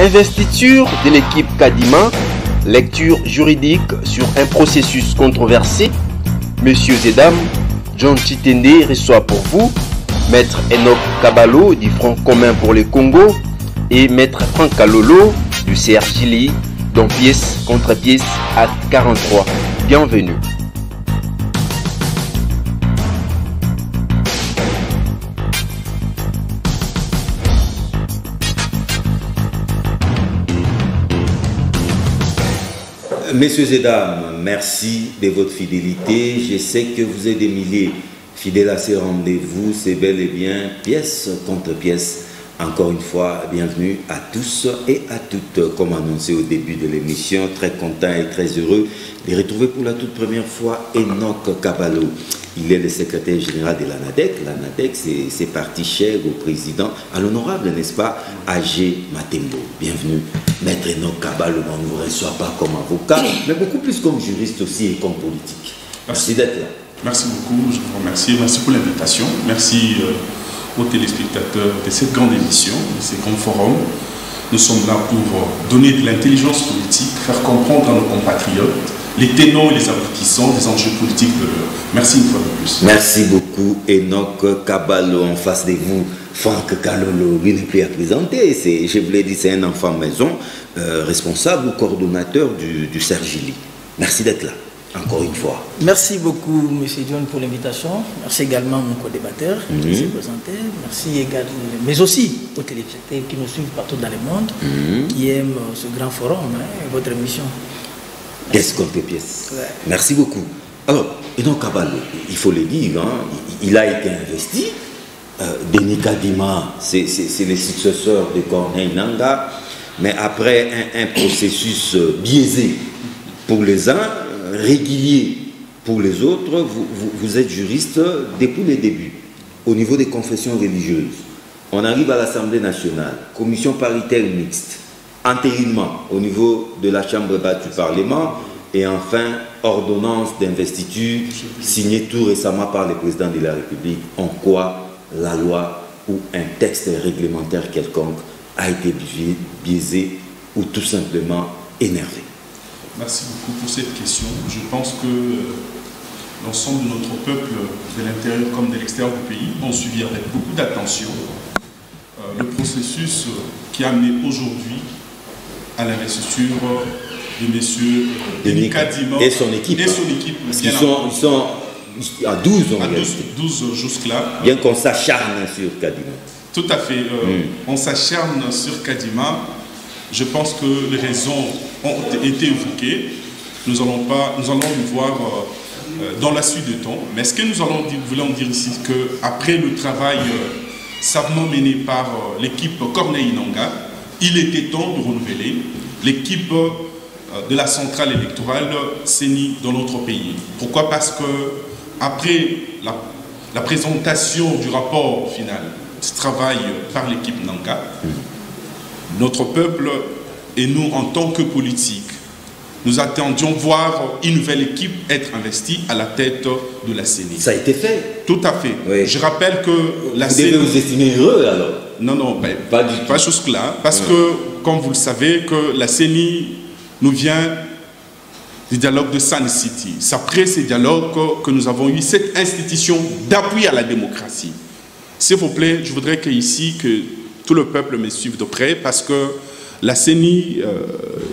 Investiture de l'équipe Kadima, lecture juridique sur un processus controversé. Messieurs et dames, John Chitende reçoit pour vous Maître Enoch Kabalo du Front commun pour le Congo et Maître Franck Kalolo du CRJLI dans pièce contre pièce à 43. Bienvenue. Messieurs et dames, merci de votre fidélité. Je sais que vous êtes des milliers fidèles à ces rendez-vous. C'est bel et bien pièce contre pièce. Encore une fois, bienvenue à tous et à toutes. Comme annoncé au début de l'émission, très content et très heureux de retrouver pour la toute première fois Enoch Kabalo. Il est le secrétaire général de l'ANADEC. L'ANADEC, c'est parti cher au président, à l'honorable, n'est-ce pas, A.G. Matembo. Bienvenue, Maître Enoch Kabalo. On ne vous reçoit pas comme avocat, mais beaucoup plus comme juriste aussi et comme politique. Merci d'être là. Merci beaucoup, je vous remercie. Merci pour l'invitation. Merci aux téléspectateurs de cette grande émission, de ce grand forum. Nous sommes là pour donner de l'intelligence politique, faire comprendre à nos compatriotes les tenants et les aboutissants des enjeux politiques de l'heure. Merci une fois de plus. Merci beaucoup, Enoch Kabalo. En face de vous, Franck Kalolo, il n'est plus à présenter. Je vous l'ai dit, c'est un enfant maison, responsable ou coordonnateur du CRJLI. Merci d'être là, encore une fois. Merci beaucoup, M. John, pour l'invitation. Merci également à mon co-débatteur qui s'est présenté. Merci également, mais aussi aux téléspectateurs qui nous suivent partout dans le monde, qui aiment ce grand forum, votre émission. Pièce contre pièce. Ouais. Merci beaucoup. Alors, Enoch Kabalo, il faut le dire, hein, il a été investi. Denis Kadima, c'est le successeur de Corneille Nangaa, mais après un processus biaisé pour les uns, régulier pour les autres, vous êtes juriste depuis le début, au niveau des confessions religieuses. On arrive à l'Assemblée nationale, commission paritaire mixte, entérinement au niveau de la Chambre basse du Parlement, et enfin, ordonnance d'investiture signée tout récemment par le président de la République, en quoi la loi ou un texte réglementaire quelconque a été biaisé ou tout simplement énervé. Merci beaucoup pour cette question. Je pense que l'ensemble de notre peuple, de l'intérieur comme de l'extérieur du pays, ont suivi avec beaucoup d'attention le processus qui a amené aujourd'hui à l'investiture de M. Denis Kadima et son équipe. Ils sont à 12 ans. 12 jusque-là. Bien qu'on s'acharne sur Kadima. Tout à fait. On s'acharne sur Kadima. Je pense que les raisons ont été évoquées. Nous allons le voir dans la suite du temps. Mais ce que nous voulons dire ici, c'est qu'après le travail savamment mené par l'équipe Corneille Nangaa, il était temps de renouveler l'équipe de la centrale électorale CENI dans notre pays. Pourquoi? Parce que après la présentation du rapport final du travail par l'équipe Nangaa, notre peuple et nous, en tant que politique, nous attendions voir une nouvelle équipe être investie à la tête de la CENI. Ça a été fait. Tout à fait. Oui. Je rappelle que la CENI... Vous devez vous estimer heureux alors? Non, pas jusque-là. Parce que, comme vous le savez, que la CENI nous vient du dialogue de Sun City. C'est après ces dialogues que nous avons eu cette institution d'appui à la démocratie. S'il vous plaît, je voudrais que tout le peuple me suive de près, parce que la CENI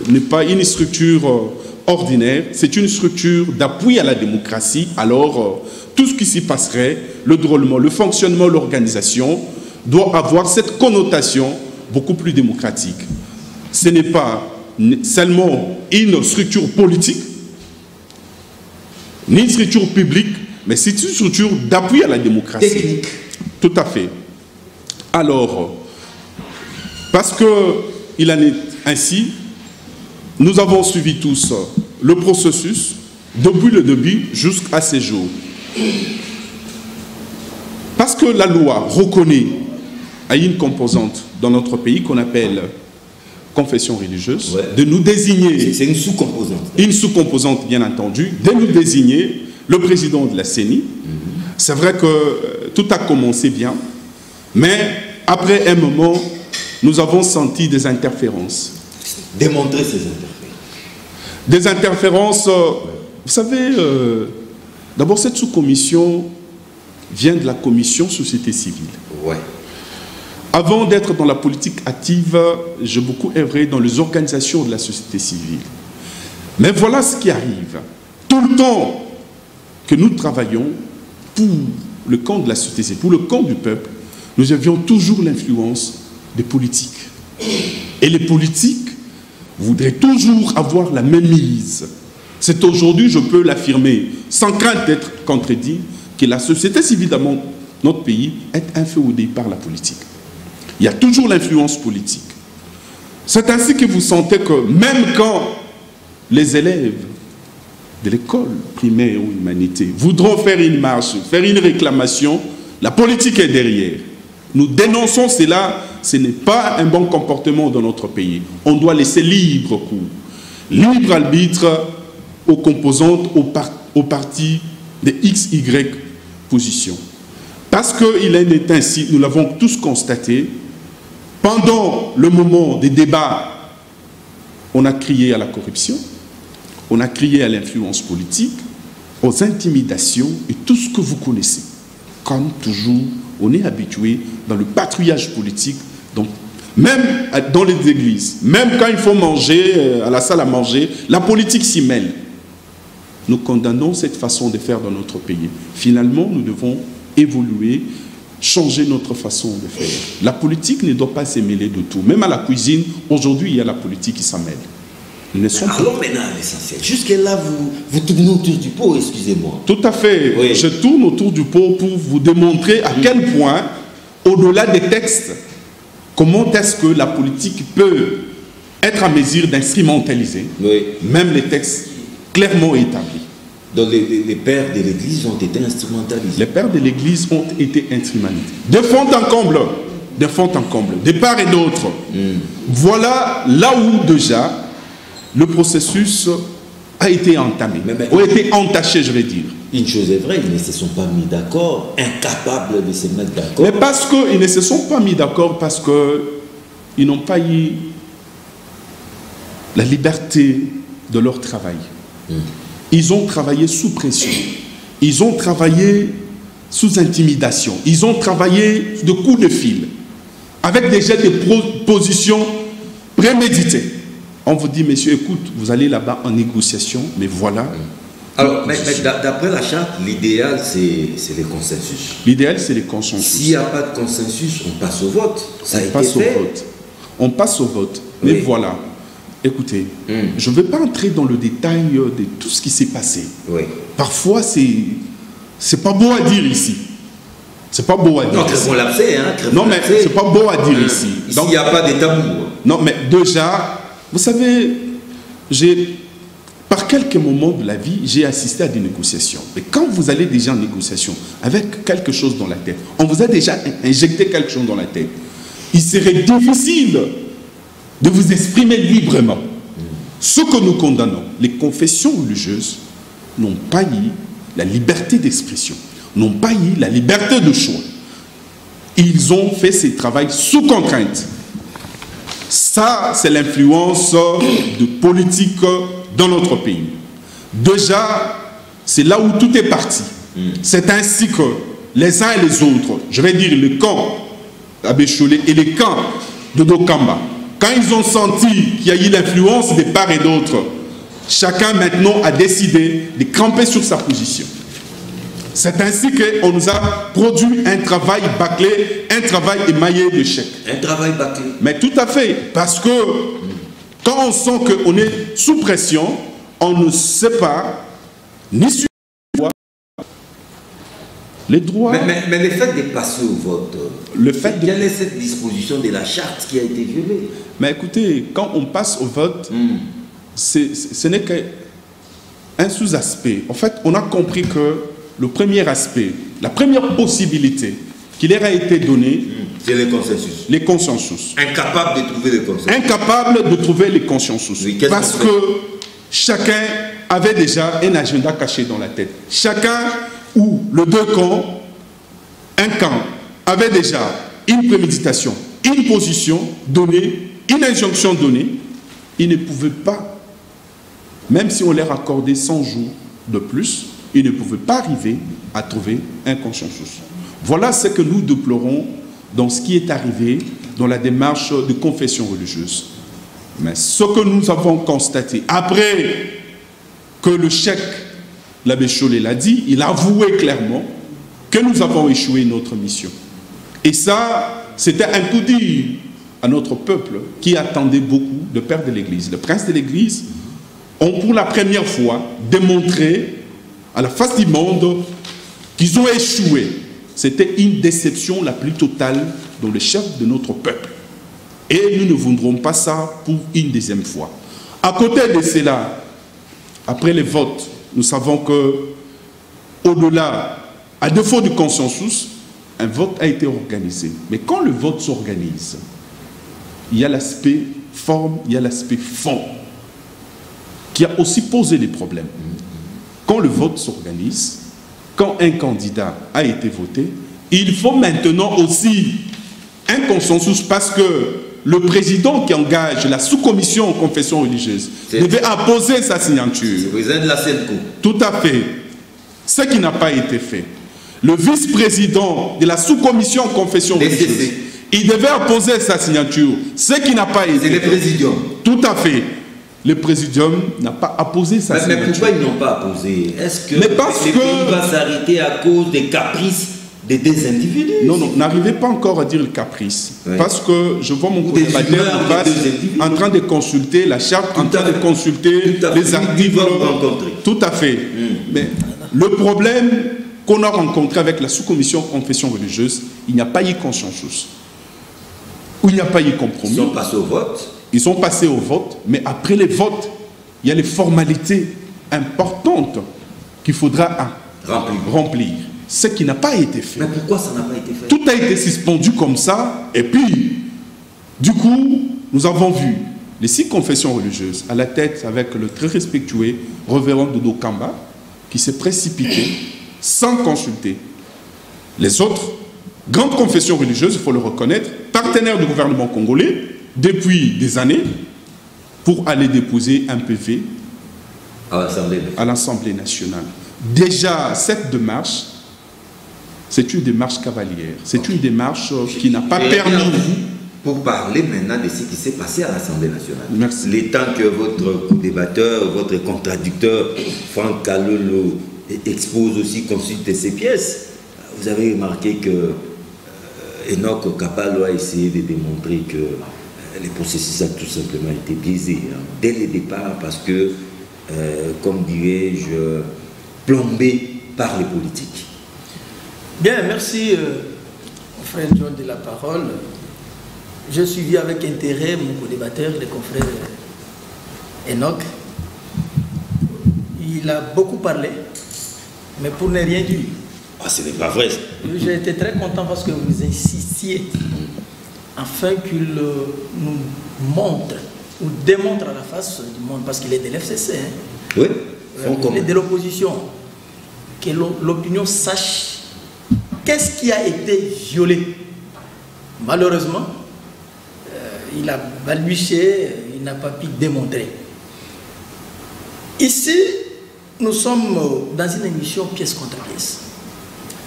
n'est pas une structure ordinaire, c'est une structure d'appui à la démocratie. Alors, tout ce qui s'y passerait, le déroulement, le fonctionnement, l'organisation, doit avoir cette connotation beaucoup plus démocratique. Ce n'est pas seulement une structure politique, ni une structure publique, mais c'est une structure d'appui à la démocratie. Technique. Tout à fait. Alors, parce qu'il en est ainsi, nous avons suivi tous le processus depuis le début jusqu'à ces jours. Parce que la loi reconnaît à une composante dans notre pays qu'on appelle confession religieuse, de nous désigner... C'est une sous-composante. Une sous-composante, bien entendu, de nous désigner le président de la CENI. C'est vrai que tout a commencé bien, mais après un moment, nous avons senti des interférences. Démontrer ces interférences. Des interférences, vous savez, d'abord cette sous-commission vient de la commission société civile. Ouais. Avant d'être dans la politique active, j'ai beaucoup œuvré dans les organisations de la société civile. Mais voilà ce qui arrive. Tout le temps que nous travaillons pour le camp de la société civile, pour le camp du peuple, nous avions toujours l'influence des politiques. Et les politiques voudraient toujours avoir la même mise. C'est aujourd'hui, je peux l'affirmer, sans crainte d'être contredit, que la société civile dans notre pays est inféodée par la politique. Il y a toujours l'influence politique. C'est ainsi que vous sentez que même quand les élèves de l'école primaire ou humanité voudront faire une marche, faire une réclamation, la politique est derrière. Nous dénonçons cela, ce n'est pas un bon comportement dans notre pays. On doit laisser libre cours, libre arbitre aux composantes, aux partis de X, Y positions. Parce qu'il en est ainsi, nous l'avons tous constaté, pendant le moment des débats, on a crié à la corruption, on a crié à l'influence politique, aux intimidations et tout ce que vous connaissez. Comme toujours, on est habitué dans le patrouillage politique, donc même dans les églises, même quand il faut manger, à la salle à manger, la politique s'y mêle. Nous condamnons cette façon de faire dans notre pays. Finalement, nous devons évoluer, changer notre façon de faire. La politique ne doit pas se mêler de tout. Même à la cuisine, aujourd'hui, il y a la politique qui s'en mêle. Allons maintenant à l'essentiel. Jusque-là, vous tournez autour du pot, excusez-moi. Tout à fait. Oui. Je tourne autour du pot pour vous démontrer à quel point, au-delà des textes, comment est-ce que la politique peut être à mesure d'instrumentaliser, même les textes clairement établis. Donc les pères de l'Église ont été instrumentalisés. Les pères de l'Église ont été instrumentalisés. De fond en comble, de fond en comble, de part et d'autre. Voilà là où déjà le processus a été entamé, ou a été entaché, je vais dire. Une chose est vraie, ils ne se sont pas mis d'accord, incapables de se mettre d'accord. Mais parce qu'ils ne se sont pas mis d'accord, parce qu'ils n'ont pas eu la liberté de leur travail. Ils ont travaillé sous pression. Ils ont travaillé sous intimidation. Ils ont travaillé de coups de fil. Avec déjà des positions préméditées. On vous dit, monsieur, écoute, vous allez là-bas en négociation, mais voilà. Alors, mais d'après la charte, l'idéal, c'est le consensus. L'idéal, c'est le consensus. S'il n'y a pas de consensus, on passe au vote. Ça a été fait. On passe au vote. Mais voilà. Écoutez, je ne vais pas entrer dans le détail de tout ce qui s'est passé. Parfois, c'est pas beau à dire ici. C'est pas beau à dire. Non, très bon l'abcès, hein. Non, mais c'est pas beau à dire ici. Ici, il n'y a pas de tabou. Non, mais déjà, vous savez, par quelques moments de la vie, j'ai assisté à des négociations. Et quand vous allez déjà en négociation avec quelque chose dans la tête, on vous a déjà injecté quelque chose dans la tête, il serait difficile de vous exprimer librement. Ce que nous condamnons, les confessions religieuses n'ont pas eu la liberté d'expression, n'ont pas eu la liberté de choix. Ils ont fait ce travail sous contrainte. Ça, c'est l'influence de politique dans notre pays. Déjà, c'est là où tout est parti. C'est ainsi que les uns et les autres, je vais dire le camp Abécholé et les camps de Dokamba, quand ils ont senti qu'il y a eu l'influence de part et d'autre, chacun maintenant a décidé de camper sur sa position. C'est ainsi qu'on nous a produit un travail bâclé, un travail émaillé d'échecs. Un travail bâclé. Mais tout à fait, parce que quand on sent qu'on est sous pression, on ne sait pas ni sur les droits. Mais le fait de passer au vote, quelle est cette disposition de la charte qui a été violée? Mais écoutez, quand on passe au vote, ce n'est qu'un sous-aspect. En fait, on a compris que le premier aspect, la première possibilité qui leur a été donnée, c'est les consensus. Les consensus. Incapable de trouver les consensus. Incapable de trouver les consensus. Oui, parce que chacun avait déjà un agenda caché dans la tête. Chacun ou les deux camps, un camp avait déjà une préméditation, une position donnée, une injonction donnée, ils ne pouvaient pas, même si on leur accordait 100 jours de plus, ils ne pouvaient pas arriver à trouver un consensus. Voilà ce que nous déplorons dans ce qui est arrivé dans la démarche de confession religieuse. Mais ce que nous avons constaté, après que le cheikh, l'abbé Chollet l'a dit, il a avoué clairement que nous avons échoué notre mission. Et ça, c'était un coup dur à notre peuple qui attendait beaucoup de père de l'Église. Les princes de l'Église ont pour la première fois démontré à la face du monde qu'ils ont échoué. C'était une déception la plus totale dans le chef de notre peuple. Et nous ne voudrons pas ça pour une deuxième fois. À côté de cela, après les votes, nous savons que, au-delà, à défaut de consensus, un vote a été organisé. Mais quand le vote s'organise, il y a l'aspect forme, il y a l'aspect fond, qui a aussi posé des problèmes. Quand le vote s'organise, quand un candidat a été voté, il faut maintenant aussi un consensus parce que le président qui engage la sous-commission en confession religieuse devait apposer sa signature. C'est le président de la CENCO. Tout à fait. Ce qui n'a pas été fait. Le vice-président de la sous-commission en confession religieuse, il devait apposer sa signature. Ce qui n'a pas été fait. C'est le présidium. Tout à fait. Le présidium n'a pas apposé sa signature. Mais pourquoi ils n'ont pas apposé? Est-ce que mais parce le pays va s'arrêter à cause des caprices des individus? Non, non, n'arrivez pas encore à dire le caprice. Oui. Parce que je vois mon co-débatteur en train de consulter la charte, en train de consulter les articles. Tout à fait. Mais le problème qu'on a rencontré avec la sous-commission confession religieuse, il n'y a pas eu consensus. Ou il n'y a pas eu compromis. Ils sont passés au vote. Ils sont passés au vote, mais après les votes, il y a les formalités importantes qu'il faudra remplir. Ce qui n'a pas été fait. Mais pourquoi ça n'a pas été fait? Tout a été suspendu comme ça, et puis, du coup, nous avons vu les 6 confessions religieuses, à la tête avec le très respectueux révérend Dodo Kamba, qui s'est précipité sans consulter les autres grandes confessions religieuses, il faut le reconnaître, partenaires du gouvernement congolais, depuis des années, pour aller déposer un PV à l'Assemblée nationale. Déjà, cette démarche, c'est une démarche cavalière. C'est une démarche qui n'a pas permis... Pour parler maintenant de ce qui s'est passé à l'Assemblée nationale. Merci. Les temps que votre débatteur, votre contradicteur, Franck Kalolo, expose aussi, consulte ses pièces, vous avez remarqué que Enoch Kapalo a essayé de démontrer que les processus ont tout simplement été biaisés dès le départ parce que, comme dirais-je, plombés par les politiques. Bien, merci frère John de la parole. Je suivi avec intérêt mon co-débatteur, le confrère Enoch. Il a beaucoup parlé, mais pour ne rien dire. Ah, ce n'est pas vrai. J'ai été très content parce que vous insistiez afin qu'il nous montre ou démontre à la face du monde, parce qu'il est de l'FCC. Hein. Oui. Il est de l'opposition. Que l'opinion sache qu'est-ce qui a été violé. Malheureusement, il a balbutié, il n'a pas pu démontrer. Ici, nous sommes dans une émission pièce contre pièce.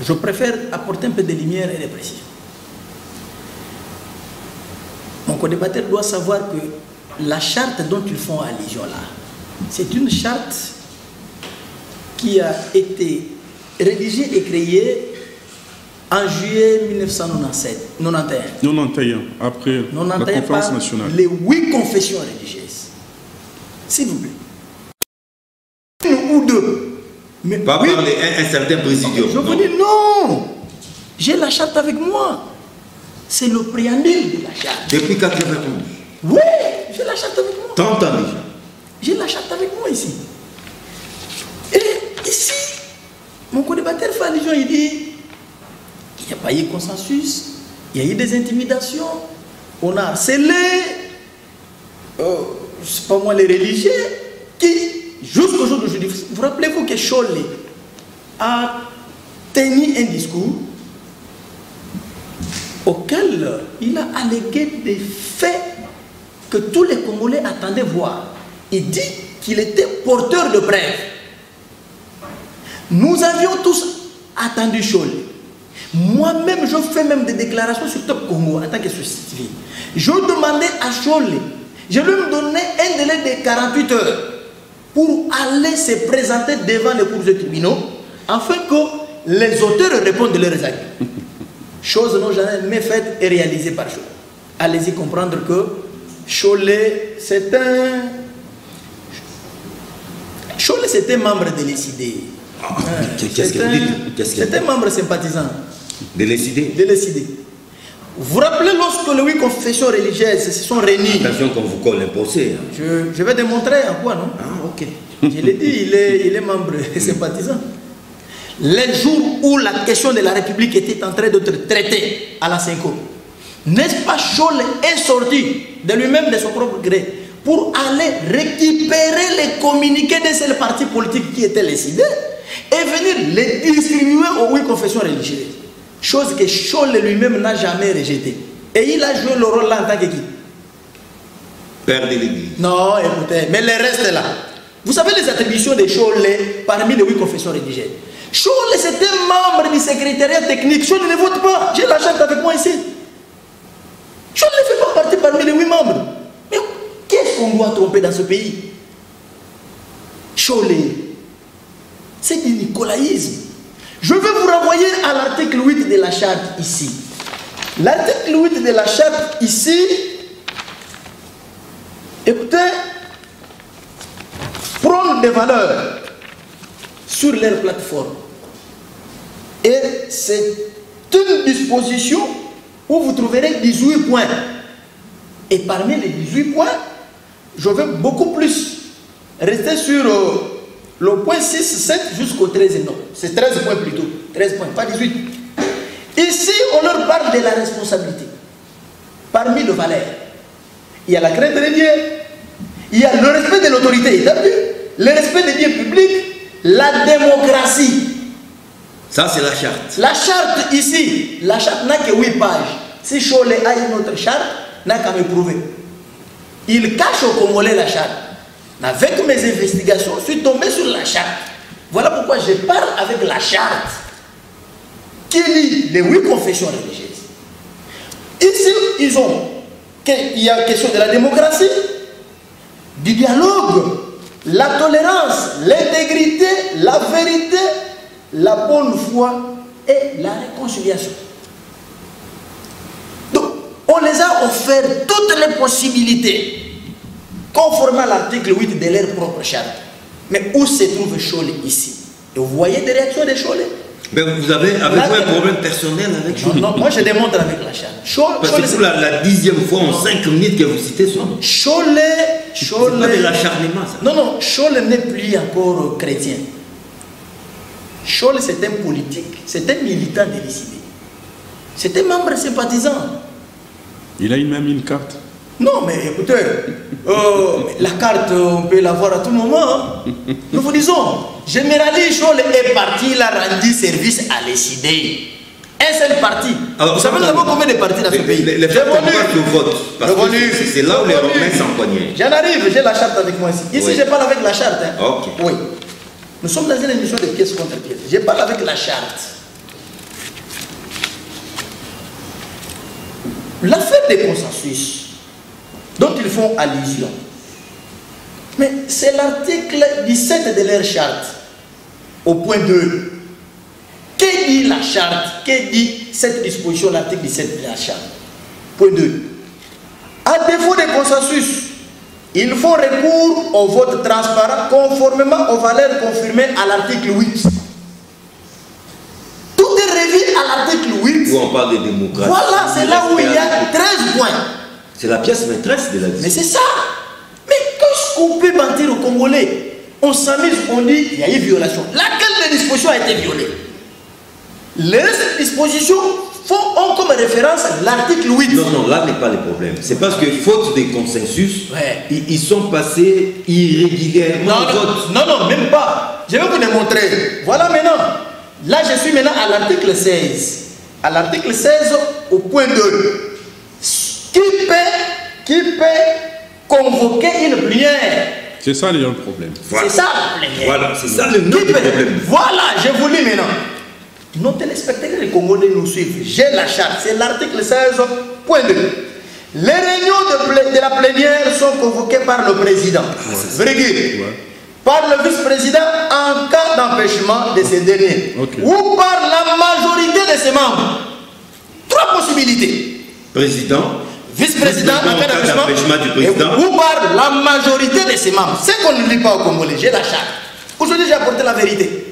Je préfère apporter un peu de lumière et de précision. Mon co-débatteur doit savoir que la charte dont ils font allusion là, c'est une charte qui a été rédigée et créée en juillet 1991, après la conférence nationale. Les 8 confessions religieuses. S'il vous plaît. Une ou deux. Mais pas oui, parler un certain présidium. Je vous dis non. J'ai la charte avec moi. C'est le préambule de la charte. Depuis 91. Oui, j'ai la charte avec moi. 30 ans déjà. J'ai la charte avec moi ici. Et ici, mon co-débatteur fait allusion, il dit il n'y a pas eu de consensus, il y a eu des intimidations, on a harcelé, je ne sais pas moi, les religieux, qui, jusqu'au jour d'aujourd'hui, vous rappelez-vous que Chollet a tenu un discours auquel seul, il a allégué des faits que tous les Congolais attendaient voir. Il dit qu'il était porteur de preuves. Nous avions tous attendu Cholet. Moi-même, je fais même des déclarations sur Top Congo en tant que société civile. Je demandais à Cholet, je lui donnais un délai de 48 heures pour aller se présenter devant les cours de tribunaux afin que les auteurs répondent de leurs actes. Chose non jamais faite et réalisée par Cholet. Allez-y comprendre que Cholet, c'est un membre de l'ECD. Qu'est-ce que vous dites? C'est un membre sympathisant. De l'ECD? De l'ECD. Vous vous rappelez lorsque les 8 confessions religieuses se sont réunies? Attention qu'on vous colle un procès. Hein. Je vais démontrer en quoi, non? Ah, ok. Je l'ai dit, il est membre sympathisant. Les jours où la question de la République était en train d'être traitée à la Cinco, n'est-ce pas Cholet est sorti de lui-même, de son propre gré, pour aller récupérer les communiqués d'un seul parti politique qui était décidé et venir les distribuer aux 8 confessions religieuses. Chose que Cholet lui-même n'a jamais rejetée. Et il a joué le rôle là en tant que qui? Père de l'Église. Non, écoutez, mais le reste là. Vous savez les attributions de Cholet parmi les 8 confessions religieuses. Cholet, c'est un membre du secrétariat technique. Cholet ne vote pas. J'ai la charte avec moi ici. Cholet ne fait pas partie parmi les 8 membres. Mais qu'est-ce qu'on doit tromper dans ce pays? Cholet, c'est du nicolaïsme. Je vais vous renvoyer à l'article 8 de la charte ici. L'article 8 de la charte ici, écoutez, prône des valeurs sur leur plateforme. Et c'est une disposition où vous trouverez 18 points. Et parmi les 18 points, je vais beaucoup plus rester sur le point 6, 7 jusqu'au 13. Non, c'est 13 points plutôt. 13 points, pas 18. Ici, on leur parle de la responsabilité. Parmi les valeurs, il y a la crainte de Dieu, il y a le respect de l'autorité établie, le respect des biens publics, la démocratie. Ça, c'est la charte. La charte ici, la charte n'a que 8 pages. Si Cholet a une autre charte, n'a qu'à me prouver. Il cache au Congolais la charte. Avec mes investigations, je suis tombé sur la charte. Voilà pourquoi je parle avec la charte qui lit les 8 confessions religieuses. Ici, il y a question de la démocratie, du dialogue, la tolérance, l'intégrité, la vérité, la bonne foi et la réconciliation. Donc, on les a offert toutes les possibilités conformément à l'article 8 de leur propre charte. Mais où se trouve Cholet ici? Et vous voyez des réactions de Cholet? Mais vous avez un problème personnel avec Cholet? Non, moi je démontre avec la charte. Parce que c'est la 10e fois en 5 minutes que vous citez son nom. Cholet. C'est pas de l'acharnement, ça. Non, Cholet n'est plus encore chrétien. Cholet, c'est un politique, c'est un militant de l'ICD. C'est un membre sympathisant. Il a même une carte. Non, mais écoutez, la carte, on peut l'avoir à tout moment. Hein. Nous vous disons, Générali Cholet est parti, il a rendu service à l'ICD. Un seul parti. Alors, vous savez, nous avons combien de partis dans ce pays? Les faits le vote. Parce que c'est là où les Romains s'empoignaient. J'en arrive, j'ai la charte avec moi ici. Ici, oui. Je parle avec la charte. Hein. Ok. Oui. Nous sommes dans une émission de pièces contre pièces. Je parle avec la charte. L'affaire des consensus dont ils font allusion, mais c'est l'article 17 de leur charte, au point 2. Que dit la charte? Que dit cette disposition, l'article 17 de la charte? Point 2. À défaut de consensus, ils font recours au vote transparent conformément aux valeurs confirmées à l'article 8. Tout est revu à l'article 8. Où on parle de démocratie. Voilà, c'est là où il y a 13 points. C'est la pièce maîtresse de la discussion. Mais c'est ça. Mais qu'est-ce qu'on peut mentir aux Congolais? On s'amuse, on dit il y a eu violation. Laquelle des dispositions a été violée? Les dispositions ont comme référence l'article 8. Non, là n'est pas le problème. C'est parce que faute de consensus, ouais. Ils sont passés irrégulièrement au vote. Non, même pas. Je vais vous démontrer. Voilà maintenant. Là, je suis maintenant à l'article 16. À l'article 16, au point 2. Qui peut convoquer une plénière? C'est ça le problème. Voilà. C'est ça la plénière. Voilà, c'est ça le problème. Voilà, je vous lis maintenant. Nos téléspectateurs les Congolais nous suivent. J'ai la charte, c'est l'article 16.2. Les réunions de la plénière sont convoquées par le président, par le vice-président en cas d'empêchement de ces derniers, ou par la majorité de ses membres. 3 possibilités. Président, vice-président en cas d'empêchement du président, ou par la majorité de ses membres. C'est qu'on ne lit pas au Congolais, j'ai la charte. Aujourd'hui, j'ai apporté la vérité.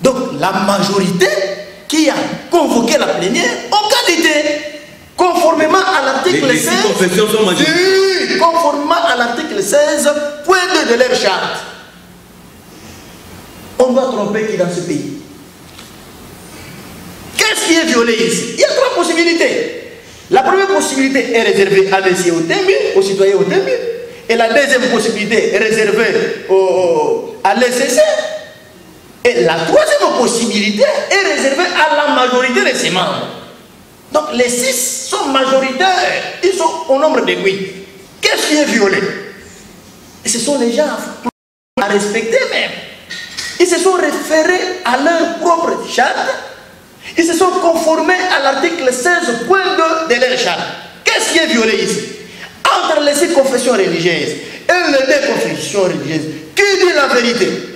Donc, la majorité qui a convoqué la plénière en qualité, conformément à l'article 16, conformément à l'article 16.2 de leur charte. On doit tromper qui dans ce pays? Qu'est-ce qui est violé ici? Il y a 3 possibilités. La première possibilité est réservée à M. Otemi, aux citoyens Otemi, et la deuxième possibilité est réservée à l'SCC. Et la troisième possibilité est réservée à la majorité de ses membres. Donc les 6 sont majoritaires, ils sont au nombre de 8. Qu'est-ce qui est violé? Et ce sont les gens à respecter même. Ils se sont référés à leur propre charte. Ils se sont conformés à l'article 16.2 de leur charte. Qu'est-ce qui est violé ici? Entre les 6 confessions religieuses et les 2 confessions religieuses, qui dit la vérité?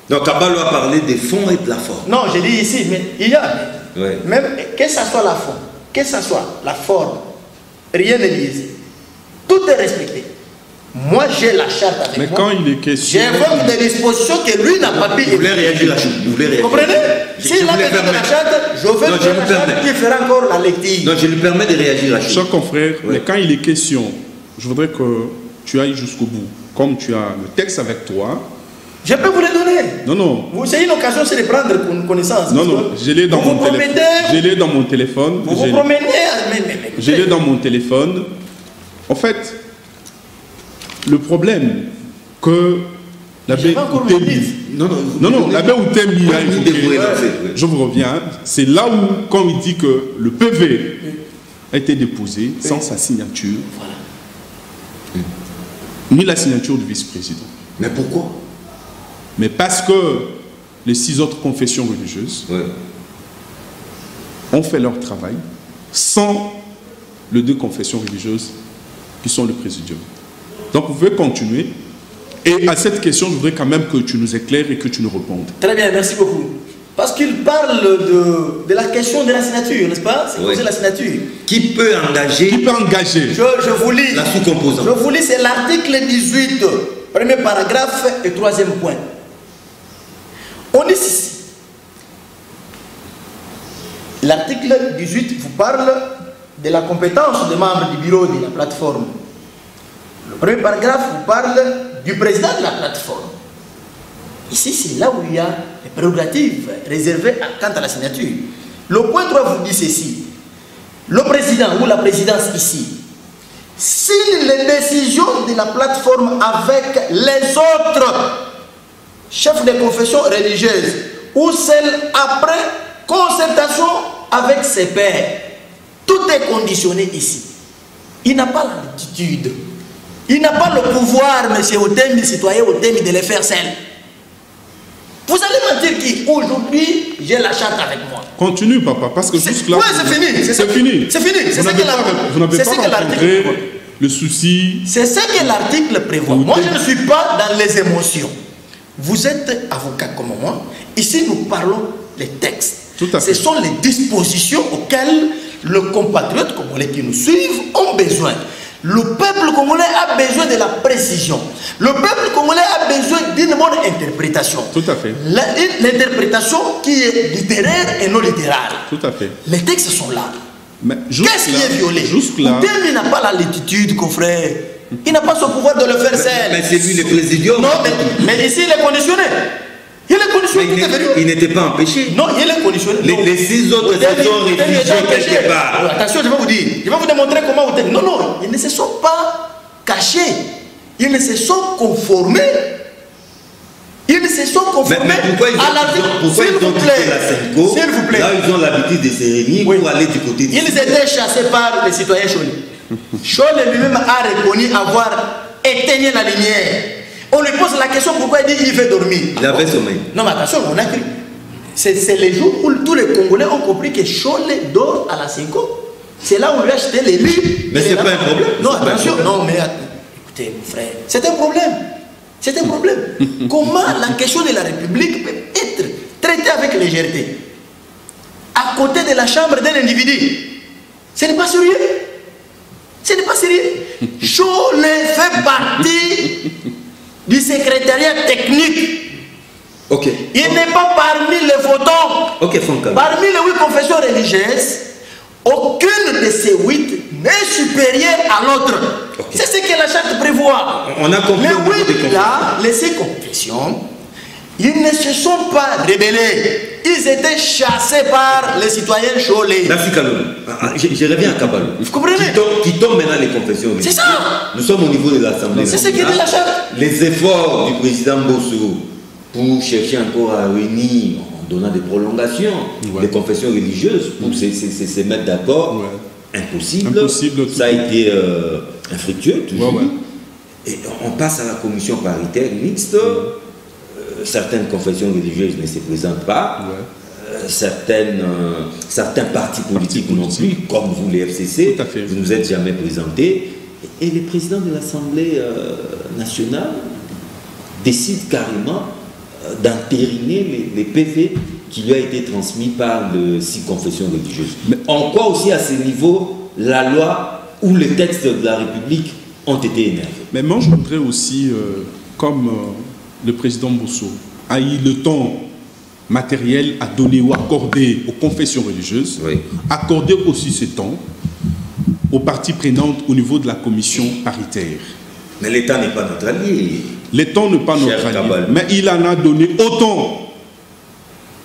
Donc Kabalo a parlé des fonds et de la forme. Non, je dis ici, mais il y a, même que ce soit la forme, que ce soit la forme, rien n'est dit ici. Tout est respecté. Moi, j'ai la charte avec moi. Mais quand il est question... J'invoque des dispositions que lui n'a pas pu... Vous voulez réagir là-dessus? Vous comprenez? S'il a besoin de la charte, je vais faire la charte qui fera encore la lecture. Donc je lui permets de réagir là-dessus. Cher confrère, mais quand il est question, je voudrais que tu ailles jusqu'au bout. Comme tu as le texte avec toi... Je peux vous le donner. Non, non. C'est une occasion, c'est de prendre connaissance. Non, non, je l'ai dans mon téléphone. Je l'ai dans mon téléphone. Vous vous promenez. Je l'ai dans mon téléphone. En fait, le problème que l'abbé Outemi... Non, l'abbé Outemi a évoqué, je vous reviens, c'est là où, quand il dit que le PV a été déposé sans sa signature, ni la signature du vice-président. Mais pourquoi? Mais parce que les 6 autres confessions religieuses ont fait leur travail sans les 2 confessions religieuses qui sont le présidium. Donc vous pouvez continuer. Et à cette question, je voudrais quand même que tu nous éclaires et que tu nous répondes. Très bien, merci beaucoup. Parce qu'il parle de la question de la signature, n'est-ce pas? C'est poser la signature. Qui peut engager? Qui peut engager? Je vous lis. La sous-composante. Je vous lis, c'est l'article 18, premier paragraphe et 3e point. On dit ici, l'article 18 vous parle de la compétence des membres du bureau de la plateforme. Le premier paragraphe vous parle du président de la plateforme. Ici, c'est là où il y a les prérogatives réservées quant à la signature. Le point 3 vous dit ceci. Le président ou la présidence ici signe les décisions de la plateforme avec les autres chef de confession religieuse ou celle après concertation avec ses pairs. Tout est conditionné ici. Il n'a pas l'attitude. Il n'a pas le pouvoir, M. Otemi, citoyen Otemi, de les faire seul. Vous allez mentir qui? Aujourd'hui, j'ai la charte avec moi. Continue, papa, parce que jusque là... Oui, c'est fini. C'est fini. C'est fini. Vous n'avez pas rencontré le souci... C'est ce que l'article prévoit. Moi, je ne suis pas dans les émotions. Vous êtes avocat comme moi. Ici, nous parlons des textes. Tout à fait. Ce sont les dispositions auxquelles le compatriote congolais qui nous suivent ont besoin. Le peuple congolais a besoin de la précision. Le peuple congolais a besoin d'une bonne interprétation. Tout à fait. L'interprétation qui est littéraire et non littérale. Tout à fait. Les textes sont là. Qu'est-ce qui est violé? Jusque-là... Il n'a pas la latitude, confrère. Il n'a pas ce pouvoir de le faire seul. Mais c'est lui le présidium. Non, mais ici, il est conditionné. Il est conditionné. Il n'était pas empêché. Non, il est conditionné. Les 6 autres se sont réfugiés quelque part. Attention, je vais vous dire. Je vais vous démontrer comment vous êtes. Non, non, ils ne se sont pas cachés. Ils ne se sont conformés. Ils ne se sont conformés à l'article. S'il vous plaît. Là, ils ont l'habitude de se réunir pour aller du côté du... Ils étaient chassés par les citoyens chauds. Cholet lui-même a reconnu avoir éteigné la lumière. On lui pose la question pourquoi il dit qu'il veut dormir. Il avait sommeil. Non, mais attention, on a cru. C'est les jours où tous les Congolais ont compris que Cholet dort à la Cinco. C'est là où on lui a acheté les livres. Mais c'est pas un problème. Non, attention, non, mais écoutez, mon frère, c'est un problème. C'est un problème. Comment la question de la République peut être traitée avec légèreté à côté de la chambre d'un individu? Ce n'est pas sérieux. Ce n'est pas sérieux. Cholet fait partie du secrétariat technique. Ok. Il n'est pas parmi les votants. Ok, Fonka. Parmi les 8 confessions religieuses, aucune de ces 8 n'est supérieure à l'autre. Okay. C'est ce que la charte prévoit. On a compris. Les 8 là, les 6 confessions, ils ne se sont pas rebellés. Ils étaient chassés par les citoyens Cholet. Merci Kalou. Je reviens à Kabalo. Vous comprenez? Qui tombe maintenant les confessions. C'est ça. Nous sommes au niveau de l'Assemblée. C'est ce qui est de la charte. Les efforts du président Bosso pour chercher encore à réunir, en donnant des prolongations, des confessions religieuses, pour se mettre d'accord, impossible. Ça a été infructueux, toujours. Et on passe à la commission paritaire mixte. Certaines confessions religieuses ne se présentent pas. Certains partis politiques non plus, comme vous les FCC, vous ne vous êtes jamais présentés. Et le président de l'Assemblée nationale décide carrément d'entériner les PV qui lui a été transmis par les 6 confessions religieuses. Mais en quoi aussi à ce niveau, la loi ou les textes de la République ont été énervés? Mais moi je voudrais aussi, comme le président Bosso a eu le temps matériel à donner ou accorder aux confessions religieuses, accorder aussi ce temps aux parties prenantes au niveau de la commission paritaire. Mais l'État n'est pas notre allié. L'État n'est pas notre allié, mais il en a donné autant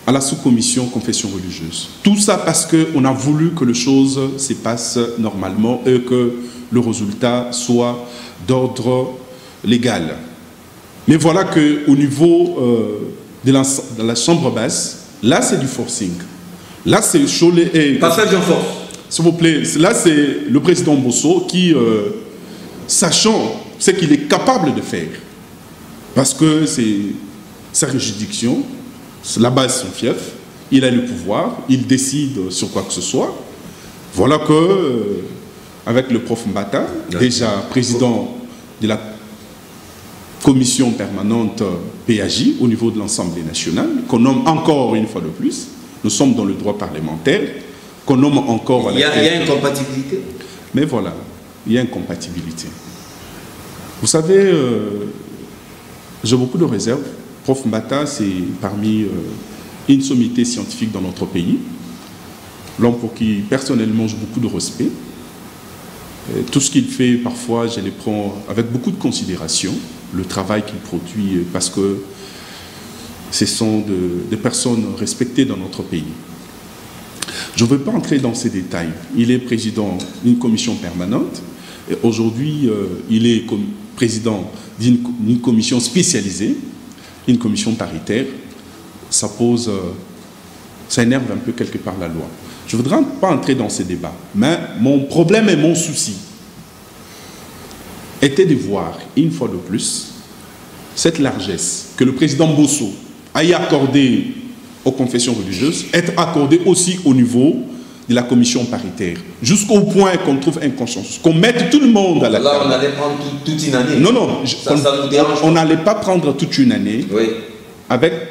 à la sous-commission confession religieuse. Tout ça parce qu'on a voulu que les choses se passent normalement et que le résultat soit d'ordre légal. Mais voilà qu'au niveau de la chambre basse, là c'est du forcing. Là c'est Cholet et... Passage en force. S'il vous plaît, là c'est le président Bosso qui, sachant ce qu'il est capable de faire, parce que c'est sa juridiction, la base son fief, il a le pouvoir, il décide sur quoi que ce soit. Voilà que, avec le prof Mbata, déjà président de la commission permanente PAJ au niveau de l'Assemblée nationale, qu'on nomme encore une fois de plus, nous sommes dans le droit parlementaire, qu'on nomme encore... Il y a une compatibilité. Mais voilà, il y a une compatibilité. Vous savez, j'ai beaucoup de réserves. Prof Mbata, c'est parmi une sommité scientifique dans notre pays. L'homme pour qui, personnellement, j'ai beaucoup de respect. Tout ce qu'il fait, parfois, je le prends avec beaucoup de considération, le travail qu'il produit, parce que ce sont des personnes respectées dans notre pays. Je ne veux pas entrer dans ces détails. Il est président d'une commission permanente, et aujourd'hui, il est président d'une commission spécialisée, une commission paritaire. Ça pose, ça énerve un peu quelque part la loi. Je ne voudrais pas entrer dans ces débats, mais mon problème et mon souci était de voir, une fois de plus, cette largesse que le président Bosso a y accordé aux confessions religieuses, être accordée aussi au niveau de la commission paritaire, jusqu'au point qu'on trouve un consensus, qu'on mette tout le monde à la table. Là, on allait prendre toute une année. Non, non, on n'allait pas prendre toute une année. Oui. Avec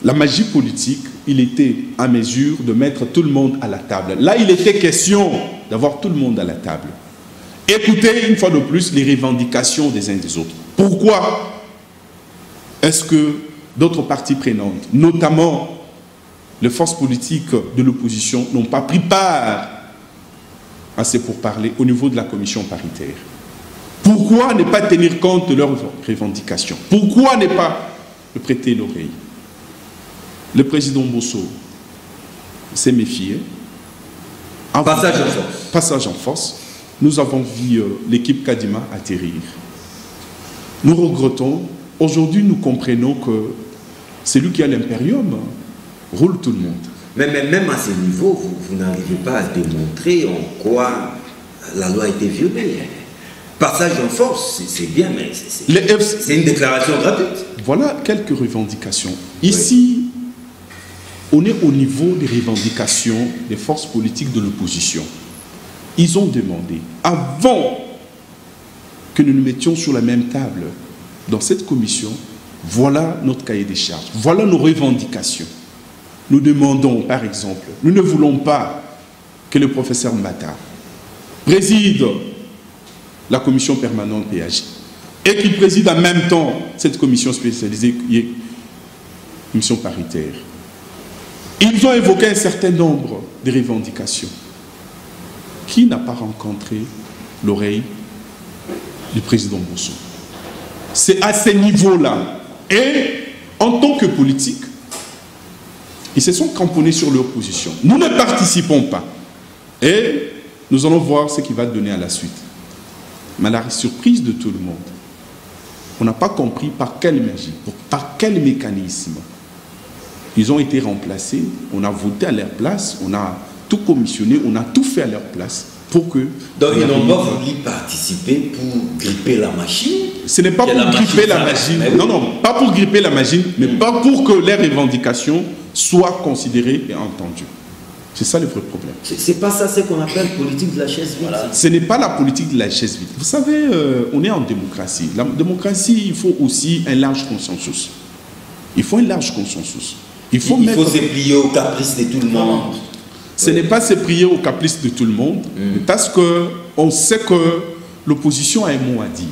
la magie politique, il était à mesure de mettre tout le monde à la table. Là, il était question d'avoir tout le monde à la table. Écoutez une fois de plus les revendications des uns des autres. Pourquoi est-ce que d'autres parties prenantes, notamment les forces politiques de l'opposition, n'ont pas pris part à ces pourparlers au niveau de la commission paritaire? Pourquoi ne pas tenir compte de leurs revendications? Pourquoi ne pas prêter l'oreille? Le président Bosso s'est méfié. Passage en force. Passage en force. Nous avons vu l'équipe Kadima atterrir. Nous regrettons. Aujourd'hui, nous comprenons que celui qui a l'impérium roule tout le monde. Mais même à ce niveau, vous n'arrivez pas à démontrer en quoi la loi a été violée. Passage en force, c'est bien, mais c'est une déclaration gratuite. Voilà quelques revendications. Ici, on est au niveau des revendications des forces politiques de l'opposition. Ils ont demandé, avant que nous nous mettions sur la même table dans cette commission, voilà notre cahier des charges, voilà nos revendications. Nous demandons, par exemple, nous ne voulons pas que le professeur Mbata préside la commission permanente PAJ et qu'il préside en même temps cette commission spécialisée qui est commission paritaire. Ils ont évoqué un certain nombre de revendications. Qui n'a pas rencontré l'oreille du président Bosso? C'est à ce niveau-là. Et en tant que politique, ils se sont cramponnés sur leur position. Nous ne participons pas. Et nous allons voir ce qu'il va donner à la suite. Mais à la surprise de tout le monde, on n'a pas compris par quelle magie, par quel mécanisme ils ont été remplacés. On a voté à leur place, on a tout commissionné, on a tout fait à leur place pour que... Donc ils n'ont pas voulu participer pour gripper la machine. Ce n'est pas pour gripper la machine. Non, non, pas pour gripper la machine, mais pas pour que les revendications soient considérées et entendues. C'est ça le vrai problème. C'est pas ça ce qu'on appelle politique de la chaise vide. Voilà. Ce n'est pas la politique de la chaise vide. Vous savez, on est en démocratie. La démocratie, il faut aussi un large consensus. Il faut un large consensus. Il faut se plier au caprice de tout le monde. Ce n'est pas se plier au caprice de tout le monde, parce qu'on sait que l'opposition a un mot à dire.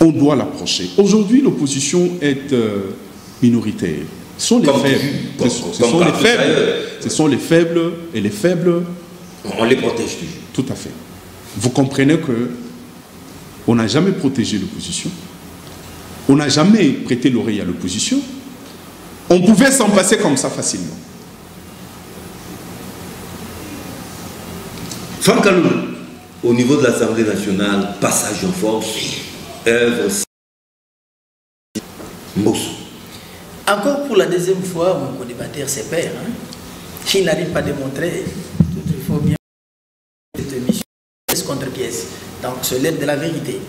On doit l'approcher. Aujourd'hui, l'opposition est minoritaire. Ce sont les faibles. Ce sont les faibles et les faibles. On les protège toujours. Tout à fait. Vous comprenez que on n'a jamais protégé l'opposition. On n'a jamais prêté l'oreille à l'opposition. On pouvait s'en passer comme ça facilement. Franck Kalou, au niveau de l'Assemblée nationale, passage en force, œuvre Mbosso. Encore pour la deuxième fois, mon co-débatteur se perd. Qui n'arrive pas à démontrer, il faut bien cette mission pièce contre pièce. Donc, c'est l'aide de la vérité.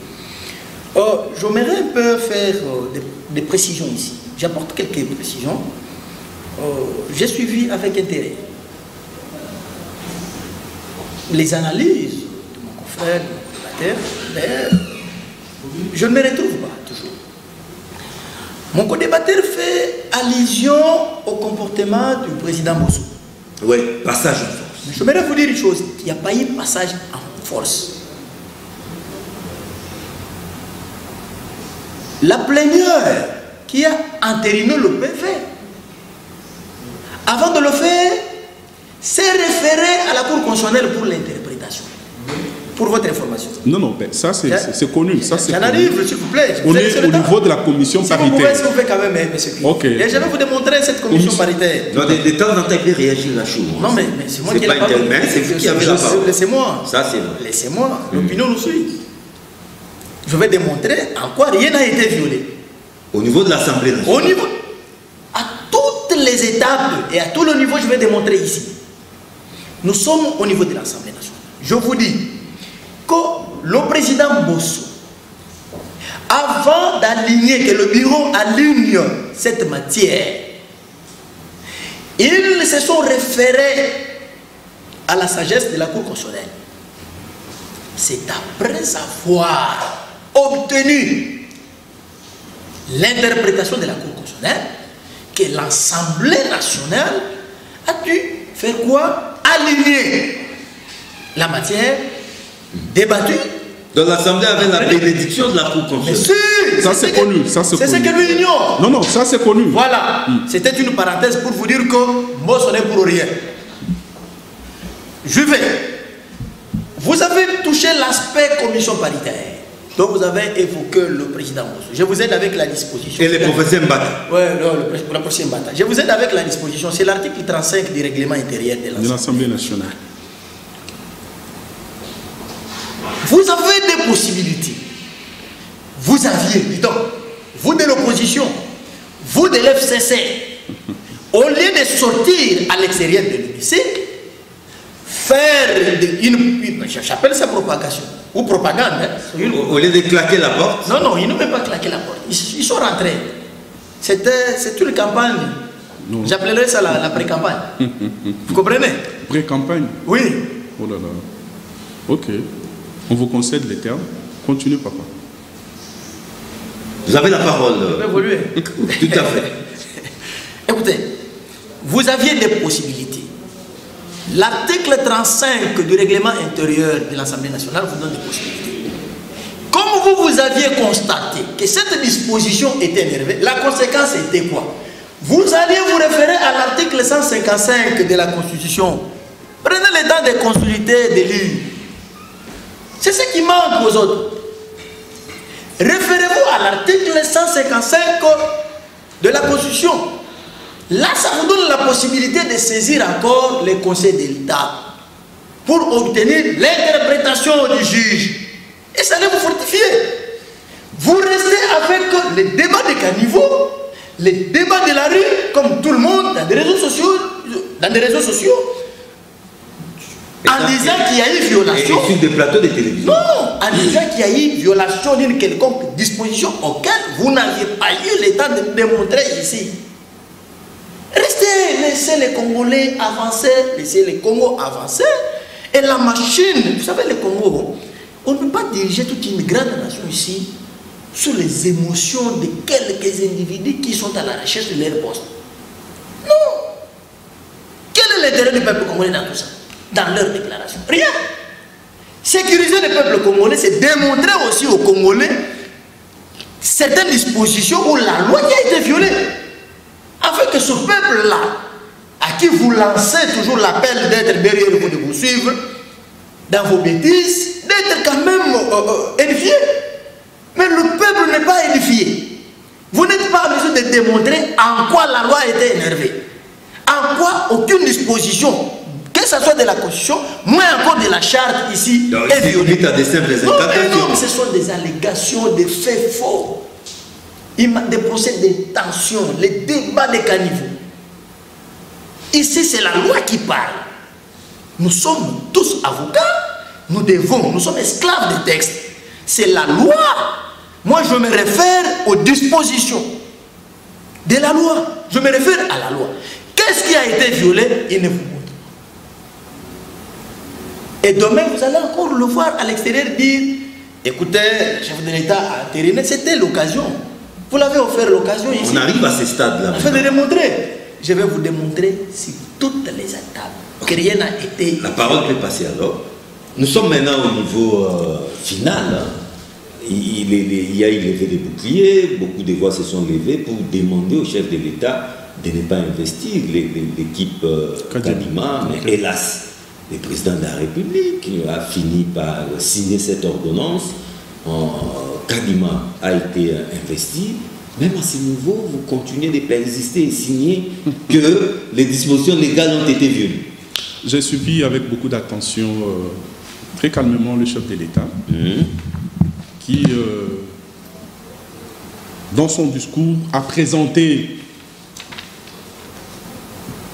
J'aimerais un peu faire des précisions ici. J'apporte quelques précisions. J'ai suivi avec intérêt les analyses de mon confrère, de mon débatteur, mais je ne me retrouve pas toujours. Mon co-débatteur fait allusion au comportement du président Bosso. Oui, passage en force. Mais je voudrais vous dire une chose, il n'y a pas eu passage en force. La plénière qui a entériné le PV, avant de le faire, s'est référé à la Cour constitutionnelle pour l'interprétation. Pour votre information. Non, non, ben, ça c'est connu. J'en arrive, s'il vous plaît. On est au niveau de la commission paritaire. Si vous pouvez quand même, monsieur. Ok. Et je vais vous démontrer cette commission paritaire. Non, de temps en temps, il peut réagir la chose. Non, mais c'est moi qui ai la parole. C'est vous qui avez la parole. Laissez-moi. Ça, c'est vrai. Laissez-moi. L'opinion nous suit. Je vais démontrer en quoi rien n'a été violé. Au niveau de l'Assemblée nationale. Au niveau, à toutes les étapes et à tout le niveau, je vais démontrer ici. Nous sommes au niveau de l'Assemblée nationale. Je vous dis que le président Bosso, avant d'aligner, que le bureau aligne cette matière, ils se sont référés à la sagesse de la Cour constitutionnelle. C'est après avoir obtenu l'interprétation de la Cour constitutionnelle que l'Assemblée nationale a dû faire quoi? Aligner la matière débattue. Donc l'Assemblée avait la bénédiction de la Cour constitutionnelle. Ça c'est connu. C'est ce que nous ignore. Non, non, ça c'est connu. Voilà. C'était une parenthèse pour vous dire que moi, ce n'est pour rien. Je vais. Vous avez touché l'aspect commission paritaire. Donc vous avez évoqué le président Bosso. Je vous aide avec la disposition. Et le professeur Mbata. Oui, le professeur Mbata. Je vous aide avec la disposition. C'est l'article 35 du règlement intérieur de l'Assemblée nationale. Vous avez des possibilités. Vous aviez, vous de l'opposition, vous de l'FCC, au lieu de sortir à l'extérieur de l'hémicycle, faire j'appelle ça propagation ou propagande. Hein. Au lieu de claquer la porte. Non, non, ils n'ont même pas claqué la porte. Ils sont rentrés. C'est une campagne. J'appellerais ça la pré-campagne. Vous comprenez? Pré-campagne? Oui. Oh là là. Ok. On vous concède les termes. Continuez, papa. Vous avez la parole. Je vais évoluer. Tout à fait. Écoutez, vous aviez des possibilités. L'article 35 du règlement intérieur de l'Assemblée nationale vous donne des possibilités. Comme vous aviez constaté que cette disposition était énervée, la conséquence était quoi? Vous alliez vous référer à l'article 155 de la Constitution. Prenez le temps de consulter, de lire. C'est ce qui manque aux autres. Référez-vous à l'article 155 de la Constitution. Là, ça vous donne la possibilité de saisir encore les conseils de l'État pour obtenir l'interprétation du juge. Et ça allait vous fortifier. Vous restez avec les débats de caniveau, les débats de la rue, comme tout le monde, dans des réseaux sociaux, en disant qu'il y a eu violation. Et sur des plateaux de télévision. Non, en disant qu'il y a eu violation d'une quelconque disposition auquel vous n'aviez pas eu le temps de démontrer ici. Restez, laissez les Congolais avancer, laissez les Congos avancer. Et la machine, vous savez, le Congo, on ne peut pas diriger toute une grande nation ici sur les émotions de quelques individus qui sont à la recherche de leur poste. Non. Quel est l'intérêt du peuple congolais dans tout ça? Dans leur déclaration? Rien. Sécuriser le peuple congolais, c'est démontrer aussi aux Congolais certaines dispositions où la loi qui a été violée. Afin que ce peuple-là, à qui vous lancez toujours l'appel d'être derrière vous, de vous suivre, dans vos bêtises, d'être quand même édifié. Mais le peuple n'est pas édifié. Vous n'êtes pas en mesure de démontrer en quoi la loi a été énervée. En quoi aucune disposition, que ce soit de la Constitution, moins encore de la charte ici, est violée. Non, ce sont des allégations, des faits faux. Des procès de tension, les débats des caniveaux. Ici, c'est la loi qui parle. Nous sommes tous avocats, nous sommes esclaves des textes. C'est la loi. Moi, je me réfère aux dispositions de la loi. Je me réfère à la loi. Qu'est-ce qui a été violé? Il ne vous montre pas. Et demain, vous allez encore le voir à l'extérieur dire, écoutez, le chef de l'État a entériné, c'était l'occasion. Vous l'avez offert l'occasion ici. On arrive à ce stade-là. Je vais le démontrer. Je vais vous démontrer sur toutes les étapes que rien n'a été. La parole peut passer alors. Nous sommes maintenant au niveau final. Hein. Il y a eu levé des boucliers, beaucoup de voix se sont levées pour demander au chef de l'État de ne pas investir l'équipe Kadima. Mais hélas, le président de la République a fini par signer cette ordonnance. Kadima a été investi. Même à ce niveau, vous continuez de persister et signer que les dispositions légales ont été violées. J'ai suivi avec beaucoup d'attention, très calmement, le chef de l'État, qui, dans son discours, a présenté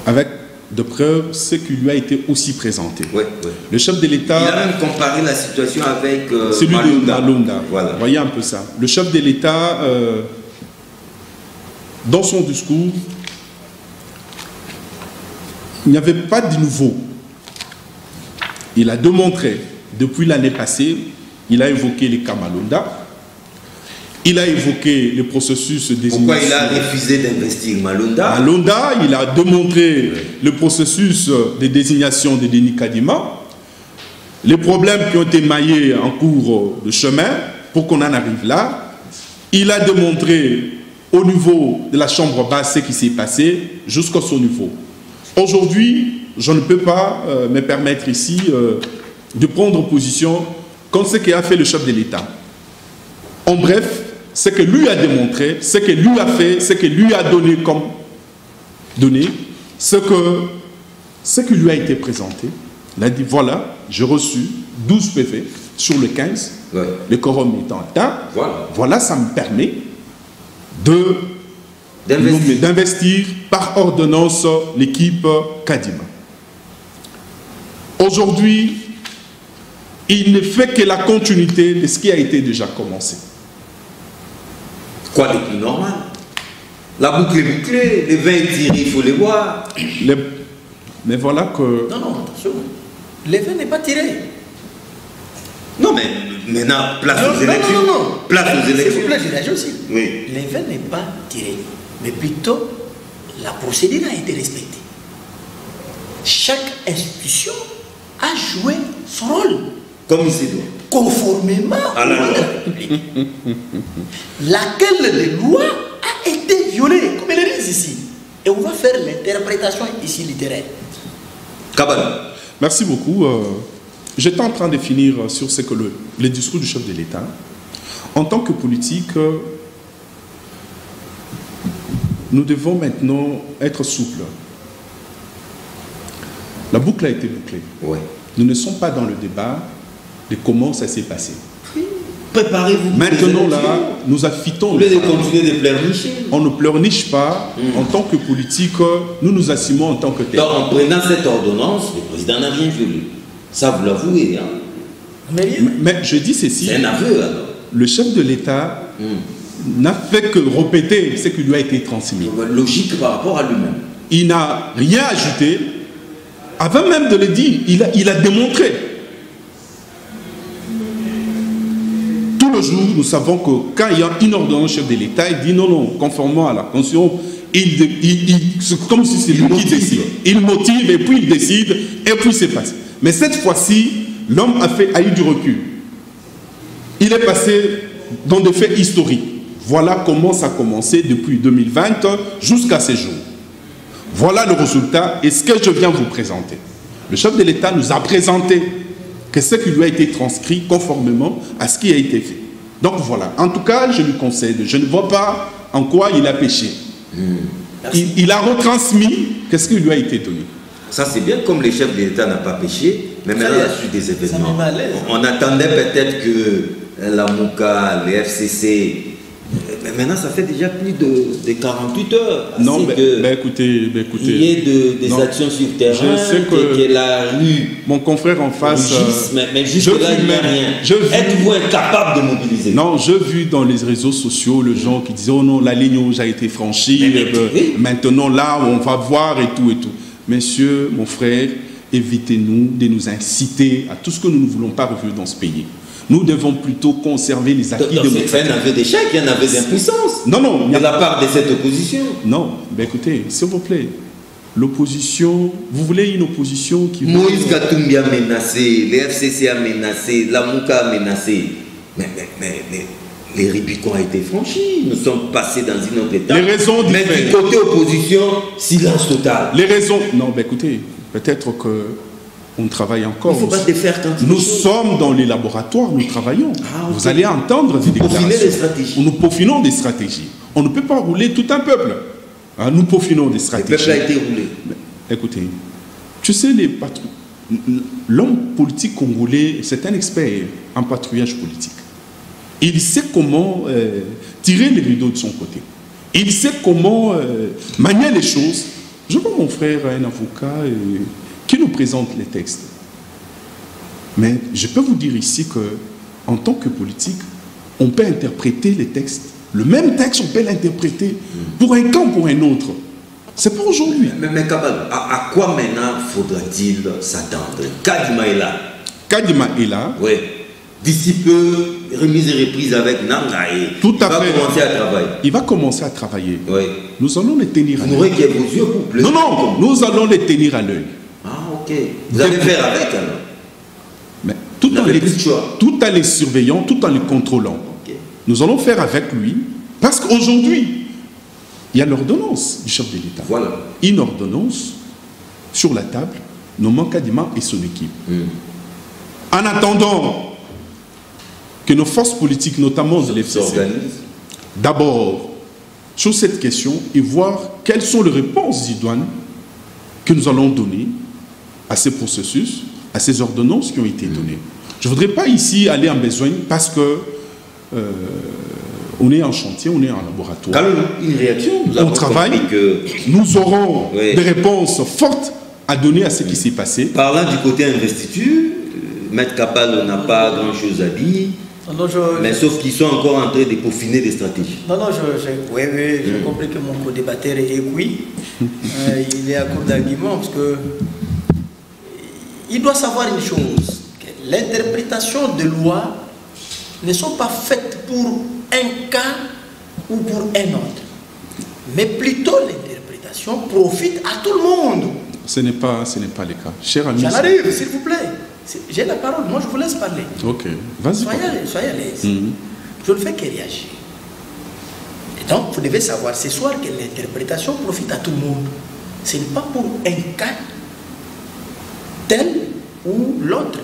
avec de preuves ce qui lui a été aussi présenté. Ouais. Le chef de l'État... Il a même comparé la situation avec celui de Malonda. Voilà. Voyez un peu ça. Le chef de l'État, dans son discours, il n'y avait pas de nouveau. Il a démontré, depuis l'année passée, il a évoqué les cas Malonda. Il a évoqué le processus de désignation. Pourquoi il a refusé d'investir Malonda? Malonda, il a démontré le processus de désignation de Denis Kadima, les problèmes qui ont été maillés en cours de chemin pour qu'on en arrive là. Il a démontré au niveau de la chambre basse ce qui s'est passé jusqu'à son niveau. Aujourd'hui, je ne peux pas me permettre ici de prendre position contre ce qu'a fait le chef de l'État. En bref, ce que lui a démontré, ce que lui a fait, ce que lui a donné comme donné, ce qui lui a été présenté. Il a dit, voilà, j'ai reçu 12 PV sur le 15, le quorum étant atteint. Voilà, ça me permet d'investir par ordonnance l'équipe Kadima. Aujourd'hui, il ne fait que la continuité de ce qui a été déjà commencé. Quoi de plus normal? La boucle est bouclée, les vins tirés, il faut les voir. Mais voilà que... Non, attention. Les vins n'est pas tiré. Non, mais maintenant, place aux élections. Non. Place aux élections. S'il vous plaît, je réagis aussi. Oui. Les vins n'est pas tiré. Mais plutôt, la procédure a été respectée. Chaque institution a joué son rôle. Comme il se doit. Conformément à la loi de la République. Laquelle des lois a été violée, comme ils le disent ici. Et on va faire l'interprétation ici littéraire. Kabal. Merci beaucoup. J'étais en train de finir sur ce que le discours du chef de l'État. En tant que politique, nous devons maintenant être souples. La boucle a été bouclée. Ouais. Nous ne sommes pas dans le débat de comment ça s'est passé. Préparez-vous. Maintenant, là, nous affitons. Vous voulez continuer de pleurnicher? On ne pleurniche pas. En tant que politique, nous nous assumons en tant que tel. Donc, en prenant cette ordonnance, le président n'a rien violé. Ça, vous l'avouez. Hein? Mais je dis ceci. C'est un aveu, alors. Le chef de l'État n'a fait que répéter ce qui lui a été transmis. Logique par rapport à lui-même. Il n'a rien ajouté. Avant même de le dire, il a démontré. Tout le jour, nous savons que quand il y a une ordonnance chef de l'État, il dit non, conformément à la Constitution, c'est comme si c'est lui qui décide. Il motive et puis il décide et puis c'est passé. Mais cette fois-ci, l'homme a eu du recul. Il est passé dans des faits historiques. Voilà comment ça a commencé depuis 2020 jusqu'à ces jours. Voilà le résultat et ce que je viens vous présenter. Le chef de l'État nous a présenté que ce qui lui a été transcrit conformément à ce qui a été fait. Donc voilà, en tout cas, je lui concède. Je ne vois pas en quoi il a péché. Il a retransmis ce qui lui a été donné. Ça, c'est bien, comme le chef de l'État n'a pas péché, mais maintenant, il y a su des événements. On attendait peut-être que la MOUCA, les FCC... Mais maintenant, ça fait déjà plus de 48 heures. Non, écoutez. Il y ait des actions sur terrain, je sais que la rue... Mon confrère en face... mais jusque là, il n'y a rien. Êtes-vous incapable de mobiliser? Non, j'ai vu dans les réseaux sociaux les gens qui disaient « Oh non, la ligne rouge a été franchie, maintenant là, on va voir et tout et tout. » Messieurs, mon frère, évitez-nous de nous inciter à tout ce que nous ne voulons pas revivre dans ce pays. Nous devons plutôt conserver les acquis démocratiques. C'est un aveu d'échec, il y a un aveu d'impuissance. Non. De la part de cette opposition. Non, mais écoutez, s'il vous plaît, l'opposition, vous voulez une opposition qui... Moïse Katumbi a menacé, les FCC a menacé, la MOUCA a menacé. Mais les Rubicons ont été franchis, nous sommes passés dans une autre étape. Les raisons mais du côté opposition, silence total. Les raisons... Non, mais écoutez, peut-être que... On travaille encore. Il ne faut pas te faire quand nous sommes dans les laboratoires, nous travaillons. Okay. Vous allez entendre des déclarations. Des stratégies. Nous peaufinons des stratégies. On ne peut pas rouler tout un peuple. Nous peaufinons des stratégies. Le peuple a été roulé. Mais, écoutez, tu sais, l'homme politique congolais, c'est un expert en patrouillage politique. Il sait comment tirer les rideaux de son côté. Il sait comment manier les choses. Je vois mon frère, un avocat... qui nous présente les textes. Mais je peux vous dire ici qu'en tant que politique, on peut interpréter les textes. Le même texte, on peut l'interpréter pour un camp, pour un autre. C'est pas aujourd'hui. Mais Kabal, à quoi maintenant faudra-t-il s'attendre? Kadima est là. Kadima est là. Oui. D'ici peu, remise et reprise avec Nanga et tout à fait. Il va commencer à travailler. Il va commencer à travailler. Oui. Nous allons les tenir à l'œil. Vous aurez vos yeux pour pleurer. Non, nous allons les tenir à l'œil. Ok. Vous allez faire avec alors? Mais tout en les surveillant, tout en les contrôlant. Okay. Nous allons faire avec lui, parce qu'aujourd'hui, il y a l'ordonnance du chef de l'État. Voilà. Une ordonnance sur la table, nommant Kadima et son équipe. En attendant que nos forces politiques, notamment de l'FCC, d'abord, sur cette question, et voir quelles sont les réponses idoines que nous allons donner à ces processus, à ces ordonnances qui ont été données. Je ne voudrais pas ici aller en besogne parce que on est en chantier, on est en laboratoire. Une réaction, on travaille, nous aurons des réponses fortes à donner à ce qui s'est passé. Parlant du côté investiture, Maître Kapal n'a pas grand-chose à dire, mais sauf qu'ils sont encore en train de peaufiner des stratégies. Non, oui, j'ai compris que mon co-débatteur est oui. Il est à court d'arguments parce que il doit savoir une chose, que l'interprétation de loi ne sont pas faites pour un cas ou pour un autre, mais plutôt l'interprétation profite à tout le monde. Ce n'est pas le cas. Cher ami. J'en arrive, s'il vous plaît. J'ai la parole, moi je vous laisse parler. Ok, vas-y. Soyez à l'aise. Je ne fais que réagir. Et donc, vous devez savoir ce soir que l'interprétation profite à tout le monde. Ce n'est pas pour un cas tel ou l'autre.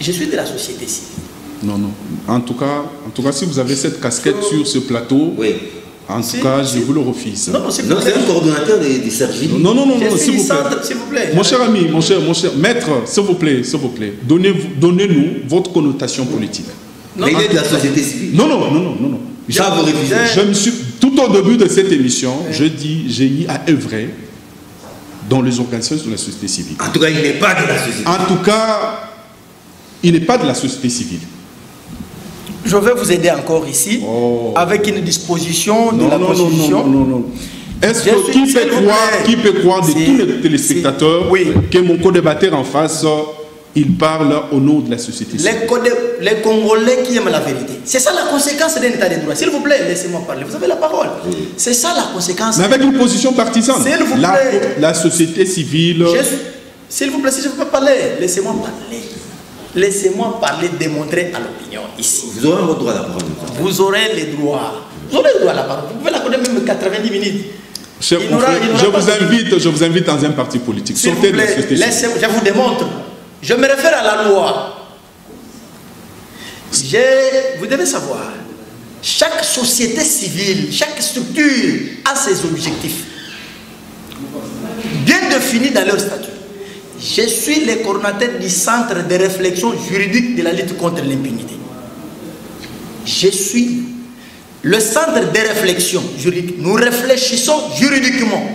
Je suis de la société civile. Non. En tout cas, si vous avez cette casquette sur ce plateau, oui. En tout cas, je vous le refuse. Non, c'est un coordonnateur des services. Non, s'il vous plaît. Mon cher ami, mon cher maître, s'il vous plaît, donnez-nous votre connotation politique. Mais il est de la société civile. Non. Je me suis, tout au début de cette émission, je dis, j'ai eu à œuvrer dans les organisations de la société civile. En tout cas, il n'est pas de la société civile. En tout cas, il n'est pas de la société civile. Je vais vous aider encore ici avec une disposition de la Constitution. Non. Est-ce que qui peut croire de tous les téléspectateurs que mon co-débatteur en face, il parle au nom de la société civile? Les Congolais qui aiment la vérité. C'est ça la conséquence d'un état de droit. S'il vous plaît, laissez-moi parler. Vous avez la parole. C'est ça la conséquence. Mais avec une position partisane. S'il vous plaît. La société civile. S'il vous plaît, si je peux pas parler, laissez-moi parler. Laissez-moi parler, démontrer à l'opinion ici. Vous aurez votre droit à la parole. Vous aurez les droits. Vous aurez le droit à la parole. Vous pouvez la connaître même 90 minutes. Cher confrère, je vous invite dans un parti politique. Sortez de la société civile. Je vous démontre. Je me réfère à la loi. Vous devez savoir, chaque société civile, chaque structure a ses objectifs bien définis dans leur statut. Je suis le coordonnateur du centre de réflexion juridique de la lutte contre l'impunité. Je suis le centre de réflexion juridique. Nous réfléchissons juridiquement.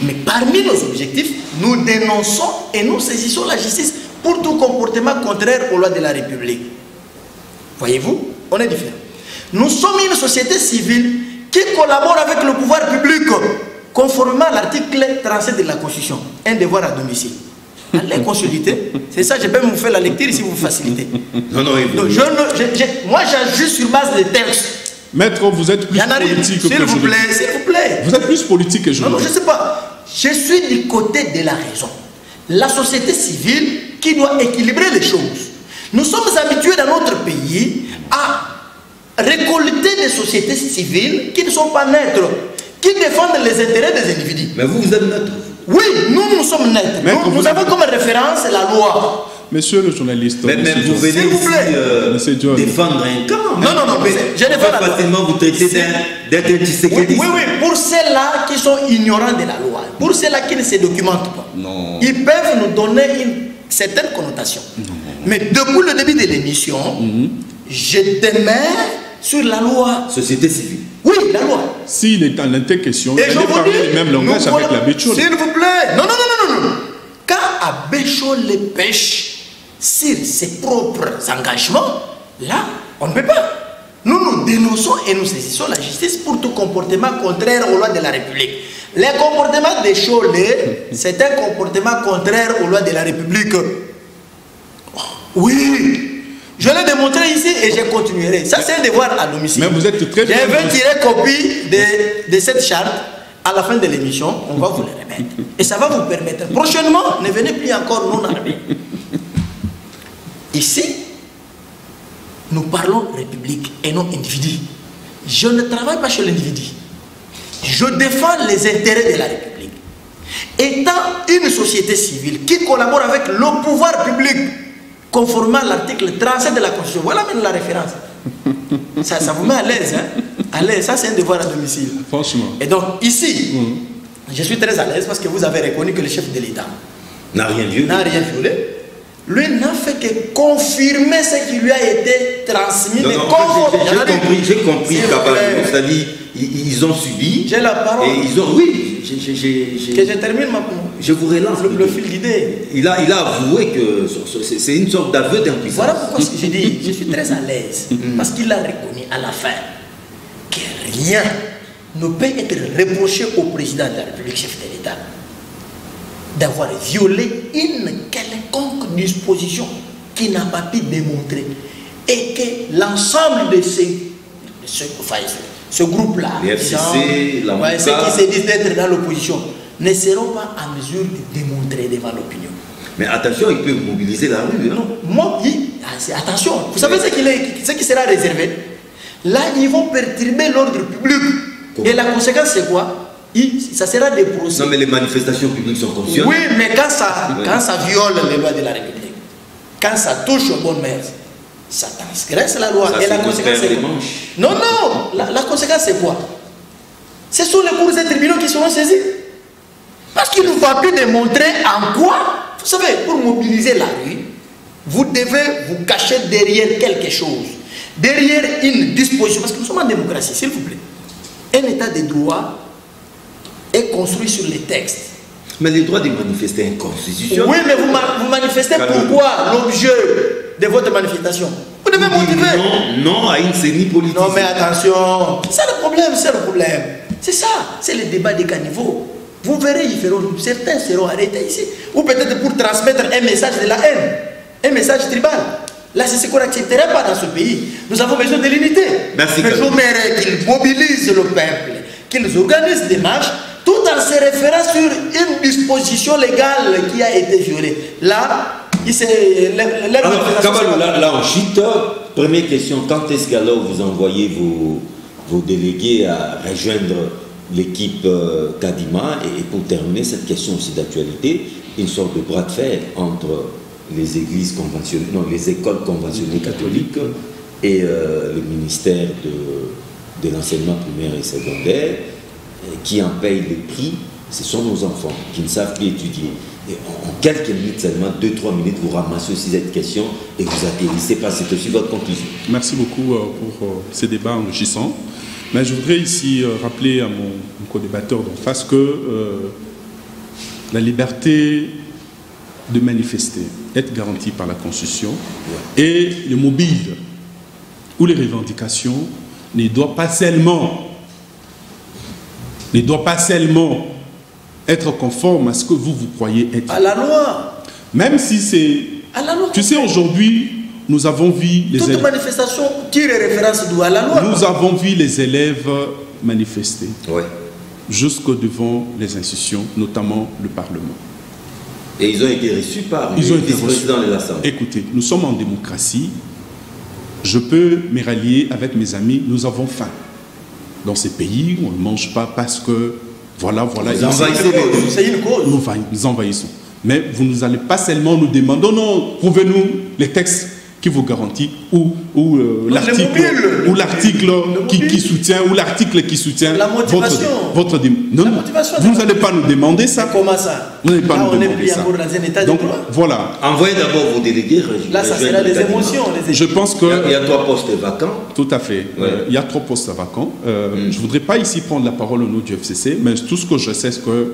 Mais parmi nos objectifs, nous dénonçons et nous saisissons la justice pour tout comportement contraire aux lois de la République. Voyez-vous, on est différents. Nous sommes une société civile qui collabore avec le pouvoir public conformément à l'article 37 de la Constitution. Un devoir à domicile. Allez consulter. C'est ça, je peux vous faire la lecture si vous facilitez. Non, moi, j'ajuste sur base des textes. Maître, vous êtes plus politique que s'il vous plaît. Vous êtes plus politique que je. Non, je ne sais pas. Je suis du côté de la raison. La société civile qui doit équilibrer les choses. Nous sommes habitués dans notre pays à récolter des sociétés civiles qui ne sont pas neutres, qui défendent les intérêts des individus. Mais vous êtes neutre. Oui, nous sommes neutres. Nous avons comme référence la loi. Monsieur le journaliste, mais vous venez ici défendre un camp. Non, mais je défends pas facilement vous traiter d'être antisécurité. Oui, pour ceux-là qui sont ignorants de la loi, pour ceux-là qui ne se documentent pas, ils peuvent nous donner une certaine connotation. Mais depuis le début de l'émission, je demeure sur la loi. Société civile. Oui, la loi. S'il est en question, il allait parler le même langage avec l'abbé Tchol. S'il vous plaît. Non. Quand Abbé Tchol pêche sur ses propres engagements, là, on ne peut pas. Nous dénonçons et nous saisissons la justice pour tout comportement contraire aux lois de la République. Les comportements des Cholés, c'est un comportement contraire aux lois de la République. Oui. Je l'ai démontré ici et je continuerai. Ça, c'est un devoir à domicile. Mais vous êtes très bien. Je vais tirer copie de cette charte. À la fin de l'émission, on va vous le remettre. Et ça va vous permettre. Prochainement, ne venez plus encore non armés. Ici, nous parlons République et non individu. Je ne travaille pas chez l'individu. Je défends les intérêts de la République. Étant une société civile qui collabore avec le pouvoir public, conformément à l'article 37 de la Constitution. Voilà même la référence. Ça vous met à l'aise, hein? À l'aise, ça c'est un devoir à domicile. Franchement. Et donc ici, je suis très à l'aise parce que vous avez reconnu que le chef de l'État n'a rien violé. Lui n'a fait que confirmer ce qui lui a été transmis. J'ai compris, c'est-à-dire ils ont subi. J'ai la parole. Et ils ont, oui, Que je termine je vous relance le fil d'idée. Il a avoué que c'est une sorte d'aveu d'impuissance. Voilà pourquoi j'ai dit, je suis très à l'aise. Parce qu'il a reconnu à la fin que rien ne peut être reproché au président de la République, chef de l'État, d'avoir violé une quelconque disposition qui n'a pas pu démontrer. Et que l'ensemble de ce groupe-là, les FCC, ceux qui se disent d'être dans l'opposition, ne seront pas en mesure de démontrer devant l'opinion. Mais attention, ils peuvent mobiliser la rue. Hein? Non, moi, attention, vous savez ce qui sera réservé? Là, ils vont perturber l'ordre public. Et la conséquence, c'est quoi? Ça sera des procès. Non, mais les manifestations publiques sont conscientes. Oui, mais quand ça viole les lois de la République, quand ça touche aux bonnes mères, ça transgresse la loi. Ça, et la conséquence, c'est quoi? Non, la conséquence, c'est quoi? Ce sont les cours et tribunaux qui seront saisis. Parce qu'ils ne vont plus démontrer en quoi. Vous savez, pour mobiliser la rue, vous devez vous cacher derrière quelque chose. Derrière une disposition. Parce que nous sommes en démocratie, s'il vous plaît. Un état de droit est construit sur les textes. Mais le droit de manifester est constitutionnel. Oui, mais vous manifestez pourquoi l'objet de votre manifestation? Vous devez motiver. Non à une CENI politique. Non, mais attention. C'est le problème, c'est ça. C'est le débat des caniveaux. Vous verrez, certains seront arrêtés ici. Ou peut-être pour transmettre un message de la haine, un message tribal. Là, c'est ce qu'on n'accepterait pas dans ce pays. Nous avons besoin de l'unité. Merci. Mais j'aimerais qu'ils mobilisent le peuple, qu'ils organisent des marches, tout en se référant sur une disposition légale qui a été violée. Là, alors, Kabalou, là on chute. Première question, quand est-ce qu'alors vous envoyez vos délégués à rejoindre l'équipe Kadima? Et pour terminer cette question aussi d'actualité, une sorte de bras de fer entre les églises conventionnelles, non, les écoles conventionnées catholiques et le ministère de l'enseignement primaire et secondaire, qui en payent les prix. Ce sont nos enfants qui ne savent plus étudier. Et en quelques minutes seulement, 2-3 minutes, vous ramassez aussi cette question et vous atterrissez par c'est aussi votre conclusion. Merci beaucoup pour ces débats enrichissants. Mais je voudrais ici rappeler à mon co-débatteur d'en face que la liberté de manifester est garantie par la Constitution et le mobile ou les revendications ne doivent pas seulement être conformes à ce que vous croyez être. À la loi. Même si c'est... À la loi. Tu sais, aujourd'hui, nous avons vu les élèves... Toute manifestation tire référence à la loi. Nous avons vu les élèves manifester. Ouais. Jusque devant les institutions, notamment le Parlement. Et ils ont été reçus par le vice-président de l'Assemblée. Écoutez, nous sommes en démocratie. Je peux me rallier avec mes amis. Nous avons faim. Dans ces pays, on ne mange pas parce que... Voilà. Vous envahissez c'est une cause. Nous envahissons. Mais vous n'allez pas seulement nous demander, non, prouvez-nous les textes qui vous garantissent ou l'article qui soutient ou l'article qui soutient la motivation. votre non, vous n'allez pas nous demander ça. Comment ça? Vous n'allez pas nous demander ça. Dans un état donc de droit. Voilà. Envoyez d'abord vos délégués. Là, ça sera des émotions. Je pense que il y a 3 postes vacants. Tout à fait. Ouais. Il y a 3 postes vacants. Je ne voudrais pas ici prendre la parole au nom du FCC, mais tout ce que je sais, c'est que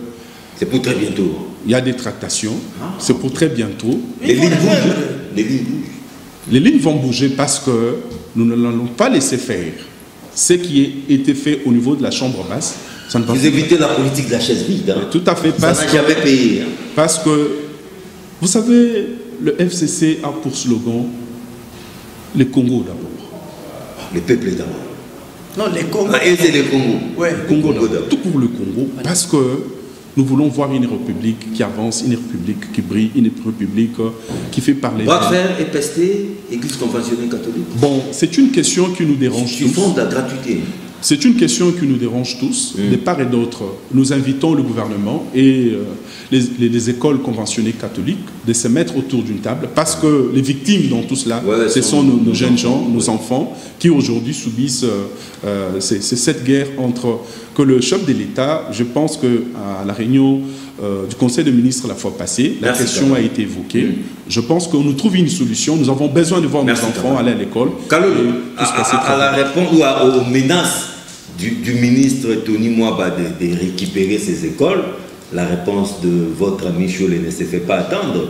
c'est pour très bientôt. Il y a des tractations. C'est pour très bientôt. Les lignes bougent. Les lignes vont bouger parce que nous ne l'allons pas laisser faire. Ce qui a été fait au niveau de la chambre basse, ça ne va pas. Vous évitez la politique de la chaise vide. Hein. Tout à fait. Ça n'a jamais payé. Hein. Parce que, vous savez, le FCC a pour slogan le Congo d'abord. Le peuple d'abord. Non, les Congos. Et c'est le Congo. Ouais. Congo d'abord. Tout pour le Congo. Parce que nous voulons voir une république qui avance, une république qui brille, une république qui fait parler. Bras de fer et pesté, église conventionnelle catholique. Bon, c'est une question qui nous dérange tous. Font de la gratuité. C'est une question qui nous dérange tous, de part et d'autre. Nous invitons le gouvernement et les écoles conventionnées catholiques de se mettre autour d'une table parce que les victimes dans tout cela, ce sont nos jeunes gens, nos enfants qui aujourd'hui subissent cette guerre entre que le chef de l'État, je pense qu'à la réunion du Conseil des ministres la fois passée, la question a été évoquée. Je pense qu'on nous trouve une solution. Nous avons besoin de voir nos enfants aller à l'école. À la réponse ou aux menaces du ministre Tony Mwaba de récupérer ces écoles, la réponse de votre ami Cholet ne se fait pas attendre.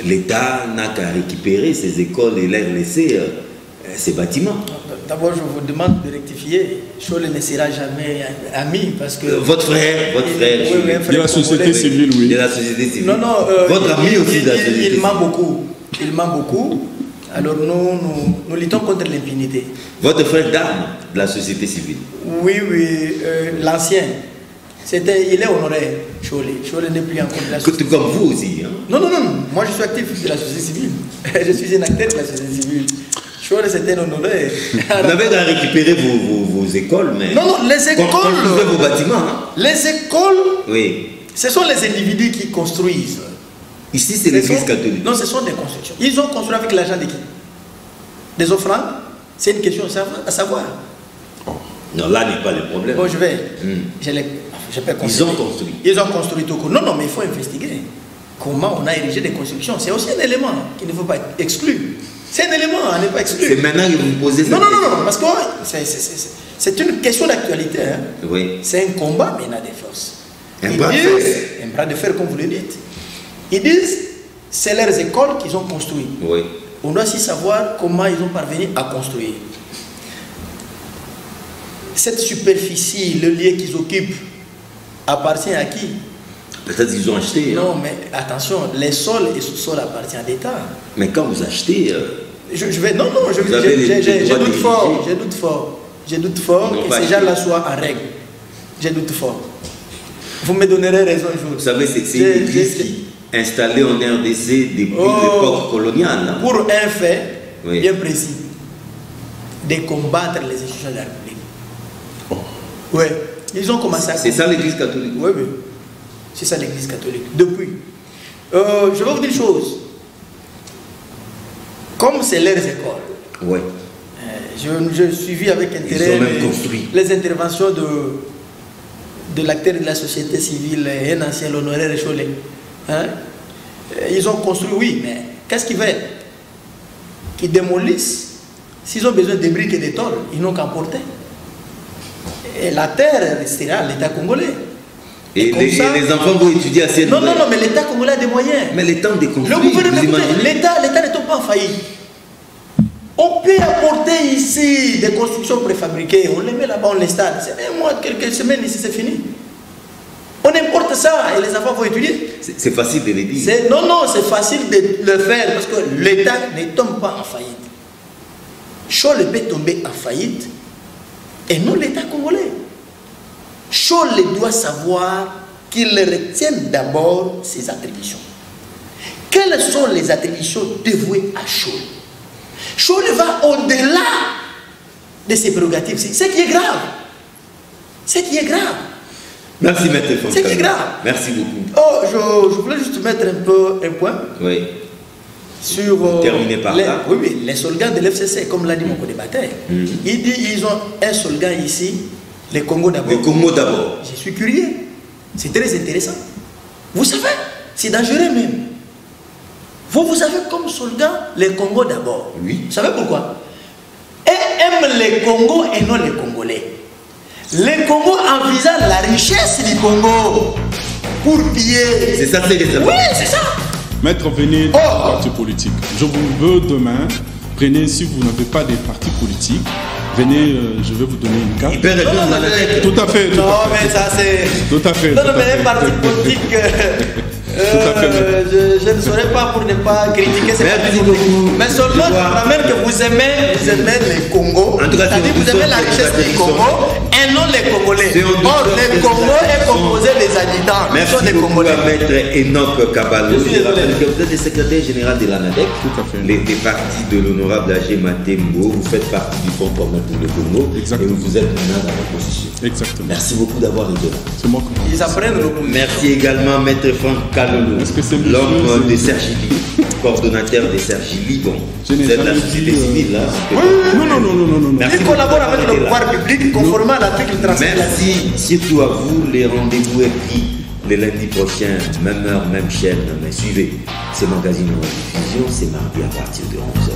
L'État n'a qu'à récupérer ces écoles et leur laisser ces bâtiments. D'abord, je vous demande de rectifier. Cholet ne sera jamais ami parce que... Votre frère, de la société civile, oui. De la société civile. Non, non, votre ami aussi de la société civile. Il ment beaucoup. Il ment beaucoup. Alors nous luttons contre l'impunité. Votre frère d'armes de la société civile. Oui, l'ancien. Il est honoré, Cholet. Cholet n'est plus encore de la société civile. Comme vous aussi. Hein? Non. Moi, je suis actif de la société civile. Je suis un acteur de la société civile. Cholet, c'était un honoré. Vous avez qu'à récupérer vos écoles, mais... Non, les écoles... Construisez vos bâtiments. Hein? Les écoles, oui. Ce sont les individus qui construisent. Ici, c'est l'église catholique. Non, ce sont des constructions. Ils ont construit avec l'argent de qui? Des offrandes? C'est une question à savoir. Non, là n'est pas le problème. Bon, je vais. Ils ont construit. Ils ont construit tout court. Non, mais il faut investiguer. Comment on a érigé des constructions? C'est aussi un élément qu'il ne faut pas exclure. C'est un élément à ne pas exclure. C'est maintenant que vous me posez ça. Non, parce que c'est une question d'actualité. Hein. Oui. C'est un combat maintenant des forces. Un bras de fer. Un bras de fer, comme vous le dites. Ils disent c'est leurs écoles qu'ils ont construites. Oui. On doit aussi savoir comment ils ont parvenu à construire. Cette superficie, le lieu qu'ils occupent, appartient à qui? Peut-être qu'ils ont acheté. Non, mais attention, les sols et sous-sols appartiennent à l'État. Mais quand vous achetez... je doute fort que ces gens-là soient en règle. Je doute fort. Vous me donnerez raison un jour. Vous savez, c'est une église qui est installée en RDC depuis l'époque coloniale. Hein? Pour un fait bien précis, de combattre les institutions de la République. Oui, ils ont commencé à... C'est ça l'église catholique? Oui. C'est ça l'église catholique. Depuis. Je vais vous dire une chose. Comme c'est leurs écoles. Oui. Je suivis avec intérêt les interventions de l'acteur de la société civile, un ancien, l'honoraire Cholet. Hein? Ils ont construit, oui, mais qu'est-ce qu'ils veulent? Qu'ils démolissent. S'ils ont besoin de briques et de tôles, ils n'ont qu'à emporter. Et la terre restera à l'État congolais. Et les enfants vont étudier à cette... Non, mais l'État congolais a des moyens. Mais l'État de construire, l'État n'est pas en faillite. On peut apporter ici des constructions préfabriquées, on les met là-bas, on les installe. C'est un mois, quelques semaines ici, c'est fini. On importe ça et les enfants vont étudier. C'est facile de le dire. Non, c'est facile de le faire parce que l'État ne tombe pas en faillite. Cholet peut tomber en faillite et non l'État congolais. Cholet doit savoir qu'il retienne d'abord ses attributions. Quelles sont les attributions dévouées à Cholet? Cholet va au-delà de ses prérogatives. C'est ce qui est grave. C'est ce qui est grave. Merci, Maître Fontaine. C'est ce qui est grave. Merci beaucoup. Je voulais juste mettre un point. Oui. Sur terminer par là. Oui, les soldats de l'FCC, comme l'a dit mon co-débatteur. Il dit qu'ils ont un soldat ici, les Congo d'abord. Les Congo d'abord. Je suis curieux. C'est très intéressant. Vous savez, c'est dangereux même. Vous avez comme soldat les Congo d'abord. Oui. Vous savez pourquoi? Et aiment les Congo et non les Congolais. Les Congo envisagent la richesse du Congo pour piller. C'est ça, c'est les Oui, c'est ça. Maître, venez dans le parti politique. Je vous veux demain, prenez, si vous n'avez pas de parti politique, venez, je vais vous donner une carte. Il peut répondre à la tête. Tout à fait. Mais ça c'est... Tout à fait. Non, mais un parti politique... je ne saurais pas pour ne pas critiquer ces partis politiques. Mais seulement, je crois même que vous aimez les Congo. En tout cas, vous aimez la richesse du Congo et non les Congolais. Or, le Congo est composé des habitants. Merci des beaucoup Congolais. à Maître Enoch Kabalo. Je suis désolé. Vous êtes le secrétaire général de l'ANADEC. Tout à fait. Les partis de l'honorable AG Matembo. Vous faites partie du Fonds commun pour le Congo. Exactement. Et vous êtes maintenant dans l'opposition. Exactement. Merci beaucoup d'avoir été là. C'est moi qui... Ils apprennent l'opposition. Merci également Maître Franck Kalolo, l'homme de Sergili, coordonnateur de Sergili. Bon, vous êtes la société civile là. Non. Merci. Il collabore avec le pouvoir public conformément à l'article 37. Merci surtout à vous. Les rendez-vous est pris le lundi prochain, même heure, même chaîne. Mais suivez ces magazines en diffusion, c'est mardi à partir de 11h.